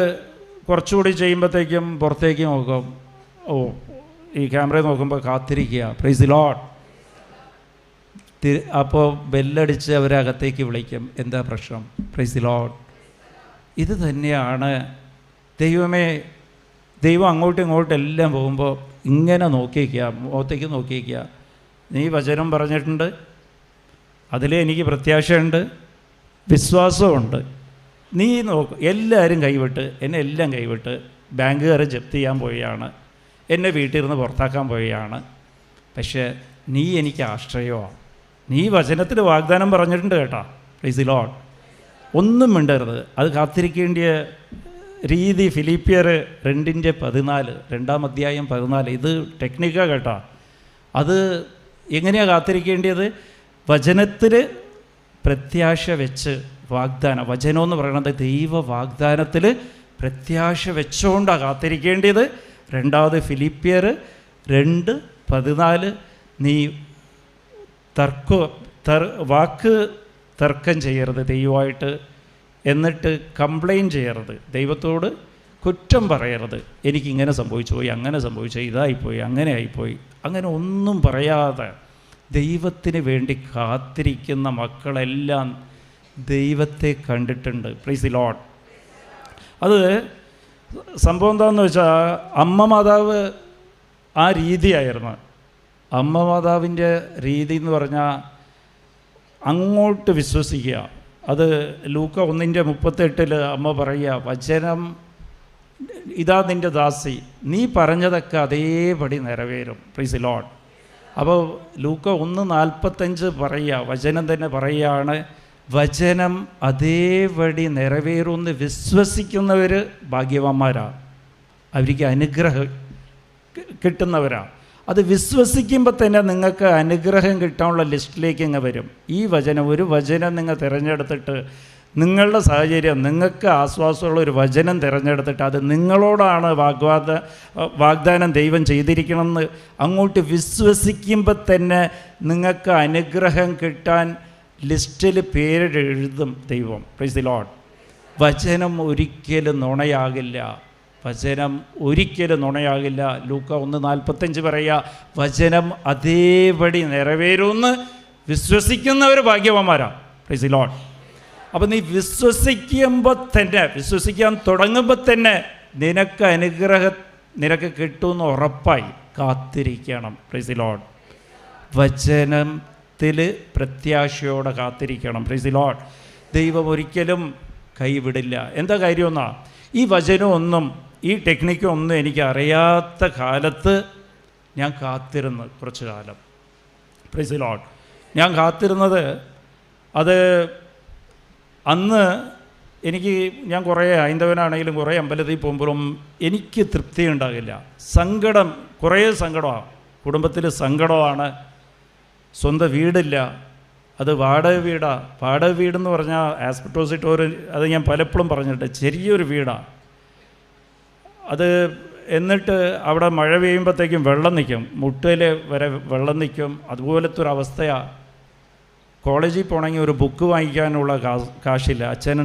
കുറച്ചുകൂടി ചെയ്യുമ്പോഴത്തേക്കും പുറത്തേക്ക് നോക്കും, ഓ ഈ ക്യാമറയിൽ നോക്കുമ്പോൾ കാത്തിരിക്കുക. Price the lord. അപ്പോൾ ബെല്ലടിച്ച് അവരെ അകത്തേക്ക് വിളിക്കും. എന്താ പ്രശ്നം? Price the Lord. ഇത് തന്നെയാണ് ദൈവമേ. ദൈവം അങ്ങോട്ടും ഇങ്ങോട്ടും എല്ലാം പോകുമ്പോൾ ഇങ്ങനെ നോക്കിയിരിക്കുക, മുഖത്തേക്ക് നോക്കിയിരിക്കുക. നീ വചനം പറഞ്ഞിട്ടുണ്ട്, അതിലേ എനിക്ക് പ്രത്യാശയുണ്ട്, വിശ്വാസമുണ്ട്. നീ നോക്ക്. എല്ലാവരും കൈവിട്ട്, എന്നെ എല്ലാം കൈവിട്ട് ബാങ്കുകാർ ജപ്തി ചെയ്യാൻ പോവുകയാണ്, എന്നെ വീട്ടിൽ നിന്ന് പുറത്താക്കാൻ പോവുകയാണ്. പക്ഷേ നീ എനിക്ക് ആശ്രയമാണ്. നീ വചനത്തിൽ വാഗ്ദാനം പറഞ്ഞിട്ടുണ്ട് കേട്ടോ. Price the Lord. ഒന്നും മിണ്ടരുത്. അത് കാത്തിരിക്കേണ്ടിയ രീതി ഫിലിപ്പിയർ 2:14, 2-ാം അധ്യായം 14. ഇത് ടെക്നിക്കാണ് കേട്ടോ. അത് എങ്ങനെയാണ് കാത്തിരിക്കേണ്ടത്? വചനത്തിൽ പ്രത്യാശ വെച്ച് വാഗ്ദാനം. വചനം എന്ന് പറയുന്നത് ദൈവ വാഗ്ദാനത്തിൽ പ്രത്യാശ വെച്ചുകൊണ്ടാണ് കാത്തിരിക്കേണ്ടത്. 2 ഫിലിപ്പിയർ 2:14. നീ തർക്കം ചെയ്യരുത് ദൈവമായിട്ട്, എന്നിട്ട് കംപ്ലയിൻറ്റ് ചെയ്യരുത്, ദൈവത്തോട് കുറ്റം പറയരുത്. എനിക്കിങ്ങനെ സംഭവിച്ചു പോയി, അങ്ങനെ സംഭവിച്ചു, ഇതായിപ്പോയി, അങ്ങനെ ആയിപ്പോയി, അങ്ങനെ ഒന്നും പറയാതെ ദൈവത്തിന് വേണ്ടി കാത്തിരിക്കുന്ന മക്കളെല്ലാം ദൈവത്തെ കണ്ടിട്ടുണ്ട്. Price the Lord. അത് സംഭവം എന്താണെന്ന് വെച്ചാൽ, അമ്മ മാതാവ് ആ രീതിയായിരുന്നു. അമ്മ മാതാവിൻ്റെ രീതി എന്ന് പറഞ്ഞാൽ അങ്ങോട്ട് വിശ്വസിക്കുക. അത് ലൂക്ക 1:38 അമ്മ പറയുക, വചനം ഇതാ നിൻ്റെ ദാസി, നീ പറഞ്ഞതൊക്കെ അതേപടി നിറവേറും. Price the lord. അപ്പോൾ ലൂക്ക 1:45 പറയുക, വചനം തന്നെ പറയുകയാണ്, വചനം അതേപടി നിറവേറുമെന്ന് വിശ്വസിക്കുന്നവർ ഭാഗ്യവാന്മാരാണ്, അവർക്ക് അനുഗ്രഹം കിട്ടുന്നവരാണ്. അത് വിശ്വസിക്കുമ്പോൾ തന്നെ നിങ്ങൾക്ക് അനുഗ്രഹം കിട്ടാനുള്ള ലിസ്റ്റിലേക്ക് ഇങ്ങ് വരും. ഈ വചനം, ഒരു വചനം നിങ്ങൾ തിരഞ്ഞെടുത്തിട്ട്, നിങ്ങളുടെ സാഹചര്യം, നിങ്ങൾക്ക് ആശ്വാസമുള്ള ഒരു വചനം തിരഞ്ഞെടുത്തിട്ട് അത് നിങ്ങളോടാണ് വാഗ്ദാനം ദൈവം ചെയ്തിരിക്കണമെന്ന് അങ്ങോട്ട് വിശ്വസിക്കുമ്പോൾ തന്നെ നിങ്ങൾക്ക് അനുഗ്രഹം കിട്ടാൻ ലിസ്റ്റിൽ പേരെഴുതും ദൈവം. Price the Lord. വചനം ഒരിക്കലും നുണയാകില്ല. വചനം ഒരിക്കലും നുണയാകില്ല. ലൂക്ക 1:45 പറയുക, വചനം അതേപടി നിറവേറുമെന്ന് വിശ്വസിക്കുന്നവർ ഭാഗ്യവാന്മാരാണ്. Price the Lord. അപ്പം നീ വിശ്വസിക്കുമ്പോൾ തന്നെ, വിശ്വസിക്കാൻ തുടങ്ങുമ്പോൾ തന്നെ നിനക്ക് അനുഗ്രഹം നിനക്ക് കിട്ടുമെന്ന് ഉറപ്പായി കാത്തിരിക്കണം. Price the Lord. വചനത്തിൽ പ്രത്യാശയോടെ കാത്തിരിക്കണം. Price the Lord. ദൈവം ഒരിക്കലും കൈവിടില്ല. എന്താ കാര്യമെന്നാ, ഈ വചനമൊന്നും ഈ ടെക്നിക്കൊന്നും എനിക്ക് അറിയാത്ത കാലത്ത് ഞാൻ കാത്തിരുന്ന് കുറച്ച് കാലം. Price the Lord. ഞാൻ കാത്തിരുന്നത് അത് അന്ന് ഞാൻ കുറേ ഹൈന്ദവനാണെങ്കിലും കുറേ അമ്പലത്തിൽ പോകുമ്പോഴും എനിക്ക് തൃപ്തി ഉണ്ടാകില്ല. സങ്കടം, കുറേ സങ്കടമാണ്. കുടുംബത്തിൽ സങ്കടമാണ്. സ്വന്തം വീടില്ല, അത് വാടക വീടാണ്. വാടക വീടെന്ന് പറഞ്ഞാൽ ആസ്പെറ്റോസിറ്റോറ്, അത് ഞാൻ പലപ്പോഴും പറഞ്ഞിട്ട്, ചെറിയൊരു വീടാണ് അത്. എന്നിട്ട് അവിടെ മഴ പെയ്യുമ്പോഴത്തേക്കും വെള്ളം നിൽക്കും, മുട്ടിൽ വരെ വെള്ളം നിൽക്കും. അതുപോലത്തെ ഒരു അവസ്ഥയാണ്. കോളേജിൽ പോകണമെങ്കിൽ ഒരു ബുക്ക് വാങ്ങിക്കാനുള്ള കാശില്ല. അച്ഛൻ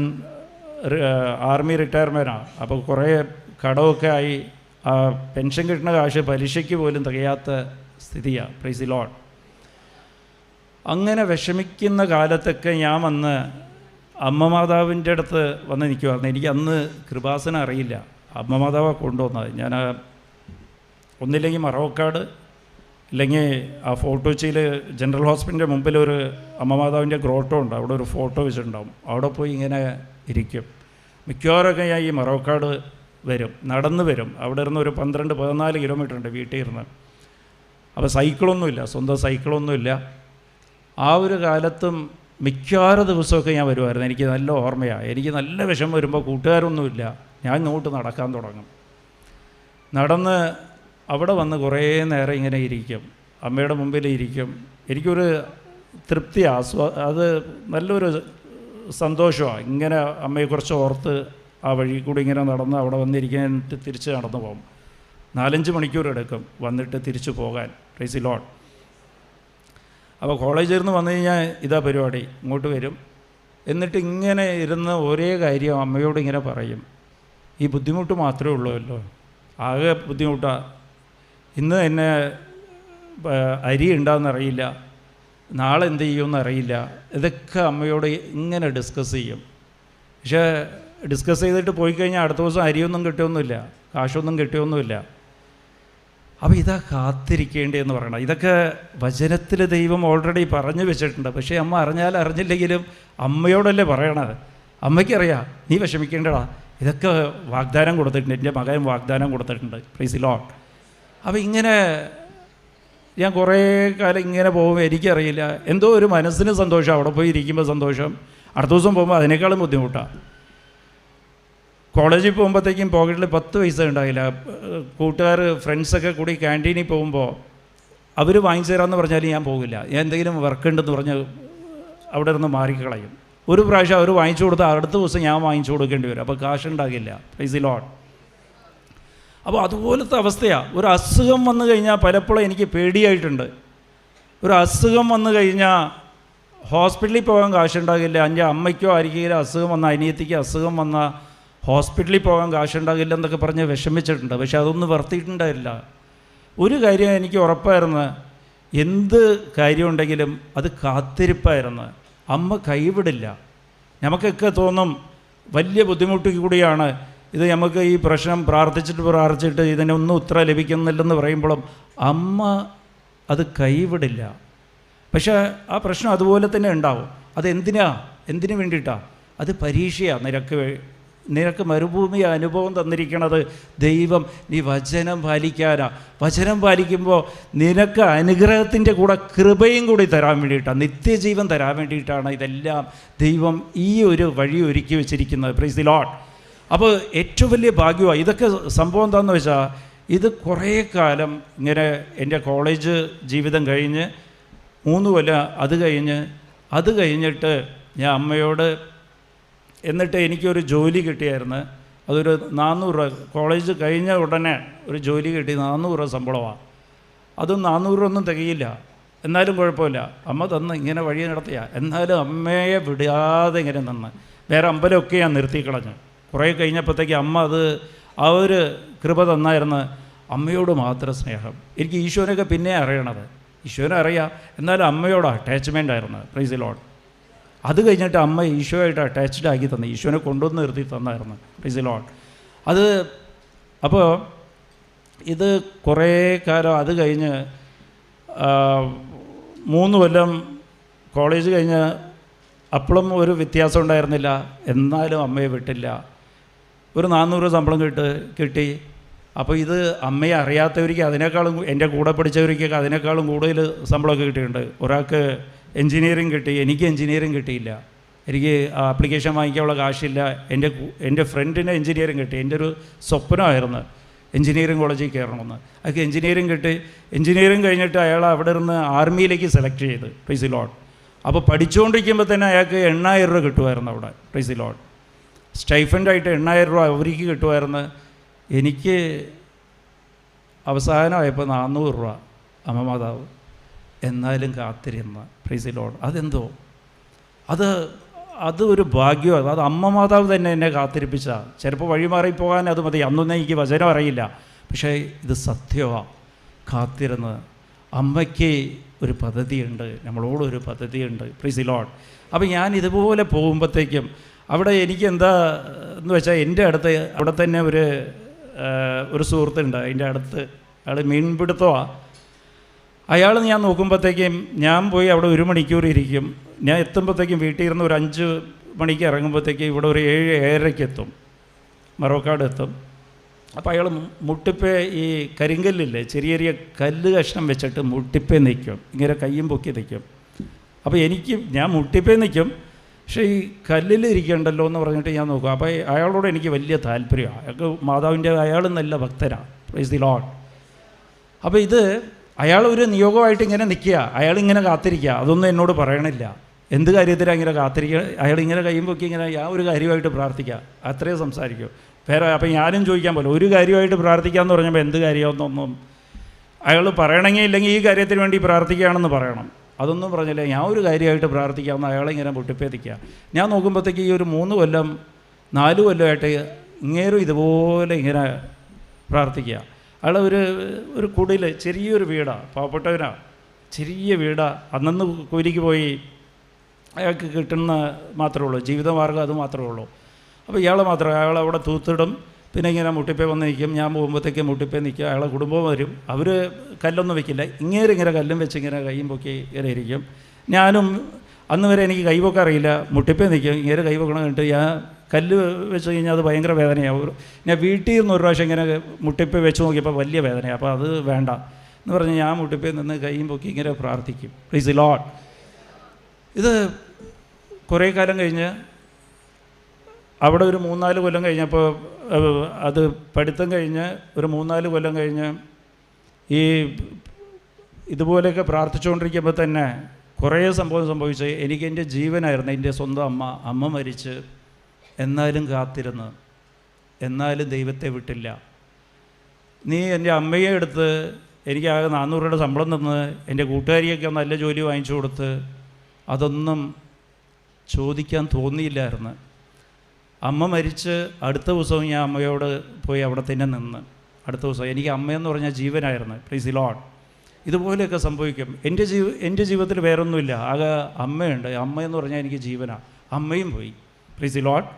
ആർമി റിട്ടയർമെൻറ്റാണ്. അപ്പോൾ കുറേ കടമൊക്കെ ആയി. പെൻഷൻ കിട്ടുന്ന കാശ് പലിശയ്ക്ക് പോലും തികയാത്ത സ്ഥിതിയാണ്. Price the Lord. അങ്ങനെ വിഷമിക്കുന്ന കാലത്തൊക്കെ ഞാൻ വന്ന് അമ്മ മാതാവിൻ്റെ അടുത്ത് വന്ന് നിൽക്കുമായിരുന്നു. എനിക്ക് അന്ന് കൃപാസനം അറിയില്ല. അമ്മ മാതാവാണ് കൊണ്ടുവന്നത്. ഞാൻ ഒന്നില്ലെങ്കിൽ മറവക്കാട്, ഇല്ലെങ്കിൽ ആ ഫോർട്ട് കൊച്ചിയിൽ ജനറൽ ഹോസ്പിറ്റലിൻ്റെ മുമ്പിൽ ഒരു അമ്മ മാതാവിൻ്റെ ഗ്രോട്ടോ ഉണ്ട്, അവിടെ ഒരു ഫോട്ടോ വെച്ചിട്ടുണ്ടാവും. അവിടെ പോയി ഇങ്ങനെ ഇരിക്കും. മിക്കവാറൊക്കെ ഞാൻ ഈ മറവക്കാട് വരും, നടന്ന് വരും. അവിടെ ഇരുന്ന് ഒരു 12-14 കിലോമീറ്റർ ഉണ്ട് വീട്ടിൽ ഇരുന്ന്. അപ്പോൾ സൈക്കിളൊന്നുമില്ല, സ്വന്തം സൈക്കിളൊന്നുമില്ല. ആ ഒരു കാലത്തും മിക്കവാറും ദിവസമൊക്കെ ഞാൻ വരുമായിരുന്നു. എനിക്ക് നല്ല ഓർമ്മയാണ്. എനിക്ക് നല്ല വിഷമം വരുമ്പോൾ കൂട്ടുകാരൊന്നുമില്ല, ഞാൻ ഇങ്ങോട്ട് നടക്കാൻ തുടങ്ങും. നടന്ന് അവിടെ വന്ന് കുറേ നേരം ഇങ്ങനെ ഇരിക്കും, അമ്മയുടെ മുമ്പിൽ ഇരിക്കും. എനിക്കൊരു തൃപ്തി, അത് നല്ലൊരു സന്തോഷമാണ്. ഇങ്ങനെ അമ്മയെക്കുറിച്ച് ഓർത്ത് ആ വഴി കൂടി ഇങ്ങനെ നടന്ന് അവിടെ വന്നിരിക്കാൻ തിരിച്ച് നടന്നു പോകും. 4-5 മണിക്കൂർ എടുക്കും വന്നിട്ട് തിരിച്ചു പോകാൻ. Price the lord. അപ്പോൾ കോളേജിൽ നിന്ന് വന്നു കഴിഞ്ഞാൽ ഇതാ പരിപാടി, ഇങ്ങോട്ട് വരും. എന്നിട്ട് ഇങ്ങനെ ഇരുന്ന് ഒരേ കാര്യം അമ്മയോട് ഇങ്ങനെ പറയും. ഈ ബുദ്ധിമുട്ട് മാത്രമേ ഉള്ളൂല്ലോ, ആകെ ബുദ്ധിമുട്ടാണ്. ഇന്ന് എന്നെ അരി ഉണ്ടാകുന്നറിയില്ല, നാളെ എന്ത് ചെയ്യുമെന്നറിയില്ല. ഇതൊക്കെ അമ്മയോട് ഇങ്ങനെ ഡിസ്കസ് ചെയ്യും. പക്ഷേ ഡിസ്കസ് ചെയ്തിട്ട് പോയി കഴിഞ്ഞാൽ അടുത്ത ദിവസം അരിയൊന്നും കിട്ടുമൊന്നുമില്ല, കാശൊന്നും കിട്ടുമൊന്നുമില്ല. അപ്പോൾ ഇതാ കാത്തിരിക്കേണ്ടതെന്ന് പറയണം. ഇതൊക്കെ വചനത്തിൽ ദൈവം ഓൾറെഡി പറഞ്ഞു വെച്ചിട്ടുണ്ട്. പക്ഷേ അമ്മ അറിഞ്ഞില്ലെങ്കിലും അമ്മയോടല്ലേ പറയണത്. അമ്മയ്ക്കറിയാം, നീ വിഷമിക്കേണ്ടടാ, ഇതൊക്കെ വാഗ്ദാനം കൊടുത്തിട്ടുണ്ട്, എൻ്റെ മകൻ വാഗ്ദാനം കൊടുത്തിട്ടുണ്ട്. Price the lord. അപ്പോൾ ഇങ്ങനെ ഞാൻ കുറേ കാലം ഇങ്ങനെ പോകുമ്പോൾ എനിക്കറിയില്ല, എന്തോ ഒരു മനസ്സിന് സന്തോഷം, അവിടെ പോയി ഇരിക്കുമ്പോൾ സന്തോഷം, അടുത്ത ദിവസം പോകുമ്പോൾ അതിനേക്കാളും ബുദ്ധിമുട്ടാണ്. കോളേജിൽ പോകുമ്പോഴത്തേക്കും പോക്കറ്റിൽ 10 പൈസ ഉണ്ടായില്ല. കൂട്ടുകാർ ഫ്രണ്ട്സൊക്കെ കൂടി ക്യാൻറ്റീനിൽ പോകുമ്പോൾ അവർ വാങ്ങിച്ചു തരാമെന്ന് പറഞ്ഞാൽ ഞാൻ പോകില്ല. ഞാൻ എന്തെങ്കിലും വർക്ക് ഉണ്ടെന്ന് പറഞ്ഞ് അവിടെ നിന്ന് മാറിക്കളയും. ഒരു പ്രാവശ്യം അവർ വാങ്ങിച്ചു കൊടുത്താൽ അടുത്ത ദിവസം ഞാൻ വാങ്ങിച്ചു കൊടുക്കേണ്ടി വരും. അപ്പോൾ കാശുണ്ടാകില്ല. Price the lord. അപ്പോൾ അതുപോലത്തെ അവസ്ഥയാണ്. ഒരു അസുഖം വന്നു കഴിഞ്ഞാൽ പലപ്പോഴും എനിക്ക് പേടിയായിട്ടുണ്ട്. ഒരു അസുഖം വന്നു കഴിഞ്ഞാൽ ഹോസ്പിറ്റലിൽ പോകാൻ കാശുണ്ടാകില്ല. എൻ്റെ അമ്മയ്ക്കോ ആയിരിക്കും അസുഖം വന്ന, അനിയത്തിക്ക് അസുഖം വന്ന ഹോസ്പിറ്റലിൽ പോകാൻ കാശുണ്ടാകില്ല എന്നൊക്കെ പറഞ്ഞ് വിഷമിച്ചിട്ടുണ്ട്. പക്ഷെ അതൊന്നും വർത്തിയിട്ടുണ്ടായില്ല. ഒരു കാര്യം എനിക്ക് ഉറപ്പായിരുന്നു, എന്ത് കാര്യമുണ്ടെങ്കിലും അത് കാത്തിരിപ്പായിരുന്നു. അമ്മ കൈവിടില്ല. നമുക്കൊക്കെ തോന്നും വലിയ ബുദ്ധിമുട്ട് കൂടിയാണ് ഇത്, നമുക്ക് ഈ പ്രശ്നം പ്രാർത്ഥിച്ചിട്ട് ഇതിനൊന്നും ഉത്തരം ലഭിക്കുന്നില്ലെന്ന് പറയുമ്പോഴും അമ്മ അത് കൈവിടില്ല. പക്ഷേ ആ പ്രശ്നം അതുപോലെ തന്നെ ഉണ്ടാവും. എന്തിനു വേണ്ടിയിട്ടാണ്? അത് പരീക്ഷയാണ്. നിനക്ക് മരുഭൂമി അനുഭവം തന്നിരിക്കണത് ദൈവം നീ വചനം പാലിക്കാനാ. വചനം പാലിക്കുമ്പോൾ നിനക്ക് അനുഗ്രഹത്തിൻ്റെ കൂടെ കൃപയും കൂടി തരാൻ വേണ്ടിയിട്ടാണ്, നിത്യജീവൻ തരാൻ വേണ്ടിയിട്ടാണ് ഇതെല്ലാം ദൈവം ഈ ഒരു വഴി ഒരുക്കി വെച്ചിരിക്കുന്നത്. Price the lord. അപ്പോൾ ഏറ്റവും വലിയ ഭാഗ്യമാണ്. ഇതൊക്കെ സംഭവം എന്താണെന്ന് വെച്ചാൽ, ഇത് കുറേ കാലം ഇങ്ങനെ എൻ്റെ കോളേജ് ജീവിതം കഴിഞ്ഞ് 3 കൊല്ലം അത് കഴിഞ്ഞിട്ട് ഞാൻ അമ്മയോട്, എന്നിട്ട് എനിക്കൊരു ജോലി കിട്ടിയായിരുന്നു. അതൊരു 400 രൂപ, കോളേജ് കഴിഞ്ഞ ഉടനെ ഒരു ജോലി കിട്ടി. 400 രൂപ ശമ്പളമാണ്. അതും 400 ഒന്നും തികയില്ല, എന്നാലും കുഴപ്പമില്ല. അമ്മ തന്ന് ഇങ്ങനെ വഴി നടത്തിയ, എന്നാലും അമ്മയെ വിടാതെ ഇങ്ങനെ നിന്ന്. വേറെ അമ്പലമൊക്കെ ഞാൻ നിർത്തിക്കളഞ്ഞു. കുറേ കഴിഞ്ഞപ്പോഴത്തേക്ക് അമ്മ ആ ഒരു കൃപ തന്നായിരുന്നു. അമ്മയോട് മാത്രം സ്നേഹം. എനിക്ക് ഈശോനൊക്കെ പിന്നെ അറിയണത്, ഈശോനെ അറിയാം, എന്നാലും അമ്മയോട് അറ്റാച്ച്മെൻ്റ് ആയിരുന്നു. Price the Lord. അത് കഴിഞ്ഞിട്ട് അമ്മ ഈശോയായിട്ട് അറ്റാച്ച്ഡ് ആക്കി തന്നെ, ഈശോനെ കൊണ്ടുവന്ന് നിർത്തി തന്നായിരുന്നു. Price the lord. അപ്പോൾ ഇത് കുറേ കാലം അത് കഴിഞ്ഞ് 3 കൊല്ലം കോളേജ് കഴിഞ്ഞ് അപ്പോഴും ഒരു വ്യത്യാസം ഉണ്ടായിരുന്നില്ല. എന്നാലും അമ്മയെ വിട്ടില്ല. ഒരു 400 ശമ്പളം കിട്ടി. അപ്പോൾ ഇത് അമ്മയെ അറിയാത്തവർക്ക് അതിനേക്കാളും, എൻ്റെ കൂടെ പഠിച്ചവർക്കൊക്കെ അതിനേക്കാളും കൂടുതൽ ശമ്പളമൊക്കെ കിട്ടിയിട്ടുണ്ട്. ഒരാൾക്ക് എൻജിനീയറിങ് കിട്ടി, എനിക്ക് എൻജിനീയറിങ് കിട്ടിയില്ല. എനിക്ക് ആപ്ലിക്കേഷൻ വാങ്ങിക്കാനുള്ള കാശില്ല. എൻ്റെ ഫ്രണ്ടിന് എൻജിനീയറിങ് കിട്ടി. എൻ്റെ ഒരു സ്വപ്നമായിരുന്നു എൻജിനീയറിങ് കോളേജിൽ കയറണമെന്ന്. അതൊക്കെ എൻജിനീയറിങ് കിട്ടി. എൻജിനീയറിങ് കഴിഞ്ഞിട്ട് അയാൾ അവിടെ നിന്ന് ആർമിയിലേക്ക് സെലക്ട് ചെയ്ത്. Price the lord. അപ്പോൾ പഠിച്ചുകൊണ്ടിരിക്കുമ്പോൾ തന്നെ അയാൾക്ക് 8000 രൂപ കിട്ടുമായിരുന്നു അവിടെ. Price the Lord. സ്റ്റൈഫൻഡായിട്ട് 8000 രൂപ അവർക്ക് കിട്ടുമായിരുന്നു. എനിക്ക് അവസാനമായപ്പോൾ 400 രൂപ അമ്മ മാതാവ്. എന്നാലും കാത്തിരുന്ന. Price the Lord. അതെന്തോ അത് ഒരു ഭാഗ്യമാണ്. അത് അമ്മ മാതാവ് തന്നെ എന്നെ കാത്തിരിപ്പിച്ച. ചിലപ്പോൾ വഴിമാറിപ്പോകാൻ അത് മതി. അന്നൊന്നും എനിക്ക് വചനം അറിയില്ല. പക്ഷേ ഇത് സത്യമാണ്. കാത്തിരുന്ന് അമ്മയ്ക്ക് ഒരു പദ്ധതിയുണ്ട്, നമ്മളോടൊരു പദ്ധതിയുണ്ട്. Price the lord. അപ്പോൾ ഞാൻ ഇതുപോലെ പോകുമ്പോഴത്തേക്കും അവിടെ എനിക്ക് എന്താ എന്ന് വെച്ചാൽ, എൻ്റെ അടുത്ത് അവിടെ തന്നെ ഒരു സുഹൃത്തുണ്ട്. അതിൻ്റെ അടുത്ത് അയാൾ മീൻപിടുത്തമാണ്. അയാൾ ഞാൻ നോക്കുമ്പോഴത്തേക്കും, ഞാൻ പോയി അവിടെ 1 മണിക്കൂർ ഇരിക്കും. ഞാൻ എത്തുമ്പോഴത്തേക്കും വീട്ടിൽ ഇരുന്ന് ഒരു 5 മണിക്ക് ഇറങ്ങുമ്പോഴത്തേക്കും ഇവിടെ ഒരു 7-7:30 എത്തും, മറവക്കാട് എത്തും. അപ്പോൾ അയാൾ മുട്ടിപ്പേ ഈ കരിങ്കല്ലില്ലേ, ചെറിയ ചെറിയ കല്ല് കഷ്ണം വെച്ചിട്ട് മുട്ടിപ്പേ നിൽക്കും. ഇങ്ങനെ കയ്യും പൊക്കി നിൽക്കും. അപ്പോൾ ഞാൻ മുട്ടിപ്പേ നിൽക്കും, പക്ഷേ ഈ കല്ലിൽ ഇരിക്കണ്ടല്ലോ എന്ന് പറഞ്ഞിട്ട് ഞാൻ നോക്കും. അപ്പോൾ അയാളോട് എനിക്ക് വലിയ താല്പര്യമാണ്. അയാൾക്ക് മാതാവിൻ്റെ അയാൾ നല്ല ഭക്തനാണ്. Price the lord. അപ്പോൾ അയാൾ ഒരു നിയോഗമായിട്ട് ഇങ്ങനെ നിൽക്കുക, അയാളിങ്ങനെ കാത്തിരിക്കുക. അതൊന്നും എന്നോട് പറയണില്ല. എന്ത് കാര്യത്തിലാണ് ഇങ്ങനെ കാത്തിരിക്കുക? അയാളിങ്ങനെ കഴിയുമ്പോഴേക്കും ഇങ്ങനെ ഒരു കാര്യമായിട്ട് പ്രാർത്ഥിക്കുക, അത്രയും സംസാരിക്കും. വേറെ അപ്പോൾ ഞാനും ചോദിക്കാൻ പോലെ ഒരു കാര്യമായിട്ട് പ്രാർത്ഥിക്കാമെന്ന് പറഞ്ഞപ്പോൾ എന്ത് കാര്യമെന്നൊന്നും അയാൾ പറയണമെങ്കിൽ ഇല്ലെങ്കിൽ ഈ കാര്യത്തിന് വേണ്ടി പ്രാർത്ഥിക്കുകയാണെന്ന് പറയണം. അതൊന്നും പറഞ്ഞില്ല. ഞാൻ ഒരു കാര്യമായിട്ട് പ്രാർത്ഥിക്കാമെന്ന് അയാളിങ്ങനെ പൊട്ടിപ്പേതിക്കുക. ഞാൻ നോക്കുമ്പോഴത്തേക്ക് ഈ ഒരു 3 കൊല്ലം 4 കൊല്ലമായിട്ട് ഇങ്ങേരും ഇതുപോലെ ഇങ്ങനെ പ്രാർത്ഥിക്കുക. അയാൾ ഒരു കുടിൽ ചെറിയൊരു വീടാണ്, പാവപ്പെട്ടവനാണ്, ചെറിയ വീടാണ്. അന്നന്ന് കൂലിക്ക് പോയി അയാൾക്ക് കിട്ടുന്ന മാത്രമേ ഉള്ളൂ, ജീവിതമാർഗ്ഗം അത് മാത്രമേ ഉള്ളൂ. അപ്പോൾ അയാൾ അവിടെ തൂത്തിടും, പിന്നെ ഇങ്ങനെ മുട്ടിപ്പേ വന്ന് നിൽക്കും. ഞാൻ പോകുമ്പോഴത്തേക്ക് മുട്ടിപ്പേ നിൽക്കുക. അയാളെ കുടുംബം വരും. അവർ കല്ലൊന്നും വെക്കില്ല, ഇങ്ങനെ കല്ലും വെച്ച് ഇങ്ങനെ കൈയും പൊക്കി ഇങ്ങനെ ഇരിക്കും. ഞാനും അന്ന് വരെ എനിക്ക് കൈവൊക്കെ അറിയില്ല, മുട്ടിപ്പേ നിൽക്കും. ഇങ്ങനെ കൈവെക്കണം കണ്ടിട്ട് ഞാൻ കല്ല് വെച്ച് കഴിഞ്ഞാൽ അത് ഭയങ്കര വേദനയാവും. ഞാൻ വീട്ടിൽ നിന്ന് ഒരു പ്രാവശ്യം ഇങ്ങനെ മുട്ടിപ്പേ വെച്ച് നോക്കിയപ്പോൾ വലിയ വേദനയാണ്. അപ്പോൾ അത് വേണ്ട എന്ന് പറഞ്ഞ് ഞാൻ മുട്ടിപ്പേ നിന്ന് കൈയും പൊക്കി ഇങ്ങനെ പ്രാർത്ഥിക്കും. Price the Lord. ഇത് കുറേ കാലം കഴിഞ്ഞ് അവിടെ ഒരു 3-4 കൊല്ലം കഴിഞ്ഞപ്പോൾ അത് പഠിത്തം കഴിഞ്ഞ് ഒരു 3-4 കൊല്ലം കഴിഞ്ഞ് ഇതുപോലെയൊക്കെ പ്രാർത്ഥിച്ചുകൊണ്ടിരിക്കുമ്പോൾ തന്നെ കുറേ സംഭവിച്ച് എനിക്ക് എൻ്റെ ജീവനായിരുന്നു. എൻ്റെ സ്വന്തം അമ്മ മരിച്ച്, എന്നാലും കാത്തിരുന്ന്, എന്നാലും ദൈവത്തെ വിട്ടില്ല. നീ എൻ്റെ അമ്മയെ എടുത്ത് എനിക്ക് ആകെ 400 രൂപയുടെ ശമ്പളം തന്ന് എൻ്റെ കൂട്ടുകാരിയൊക്കെ നല്ല ജോലി വാങ്ങിച്ചു കൊടുത്ത് അതൊന്നും ചോദിക്കാൻ തോന്നിയില്ലായിരുന്നു. അമ്മ മരിച്ച് അടുത്ത ദിവസവും ഞാൻ അമ്മയോട് പോയി അവിടെ തന്നെ നിന്ന്. അടുത്ത ദിവസം എനിക്ക് അമ്മയെന്ന് പറഞ്ഞാൽ ജീവനായിരുന്നു. Price the Lord. ഇതുപോലെയൊക്കെ സംഭവിക്കും. എൻ്റെ ജീവിതത്തിൽ വേറൊന്നുമില്ല, ആകെ അമ്മയുണ്ട്. അമ്മയെന്ന് പറഞ്ഞാൽ എനിക്ക് ജീവനാണ്. അമ്മയും പോയി. Price the lord.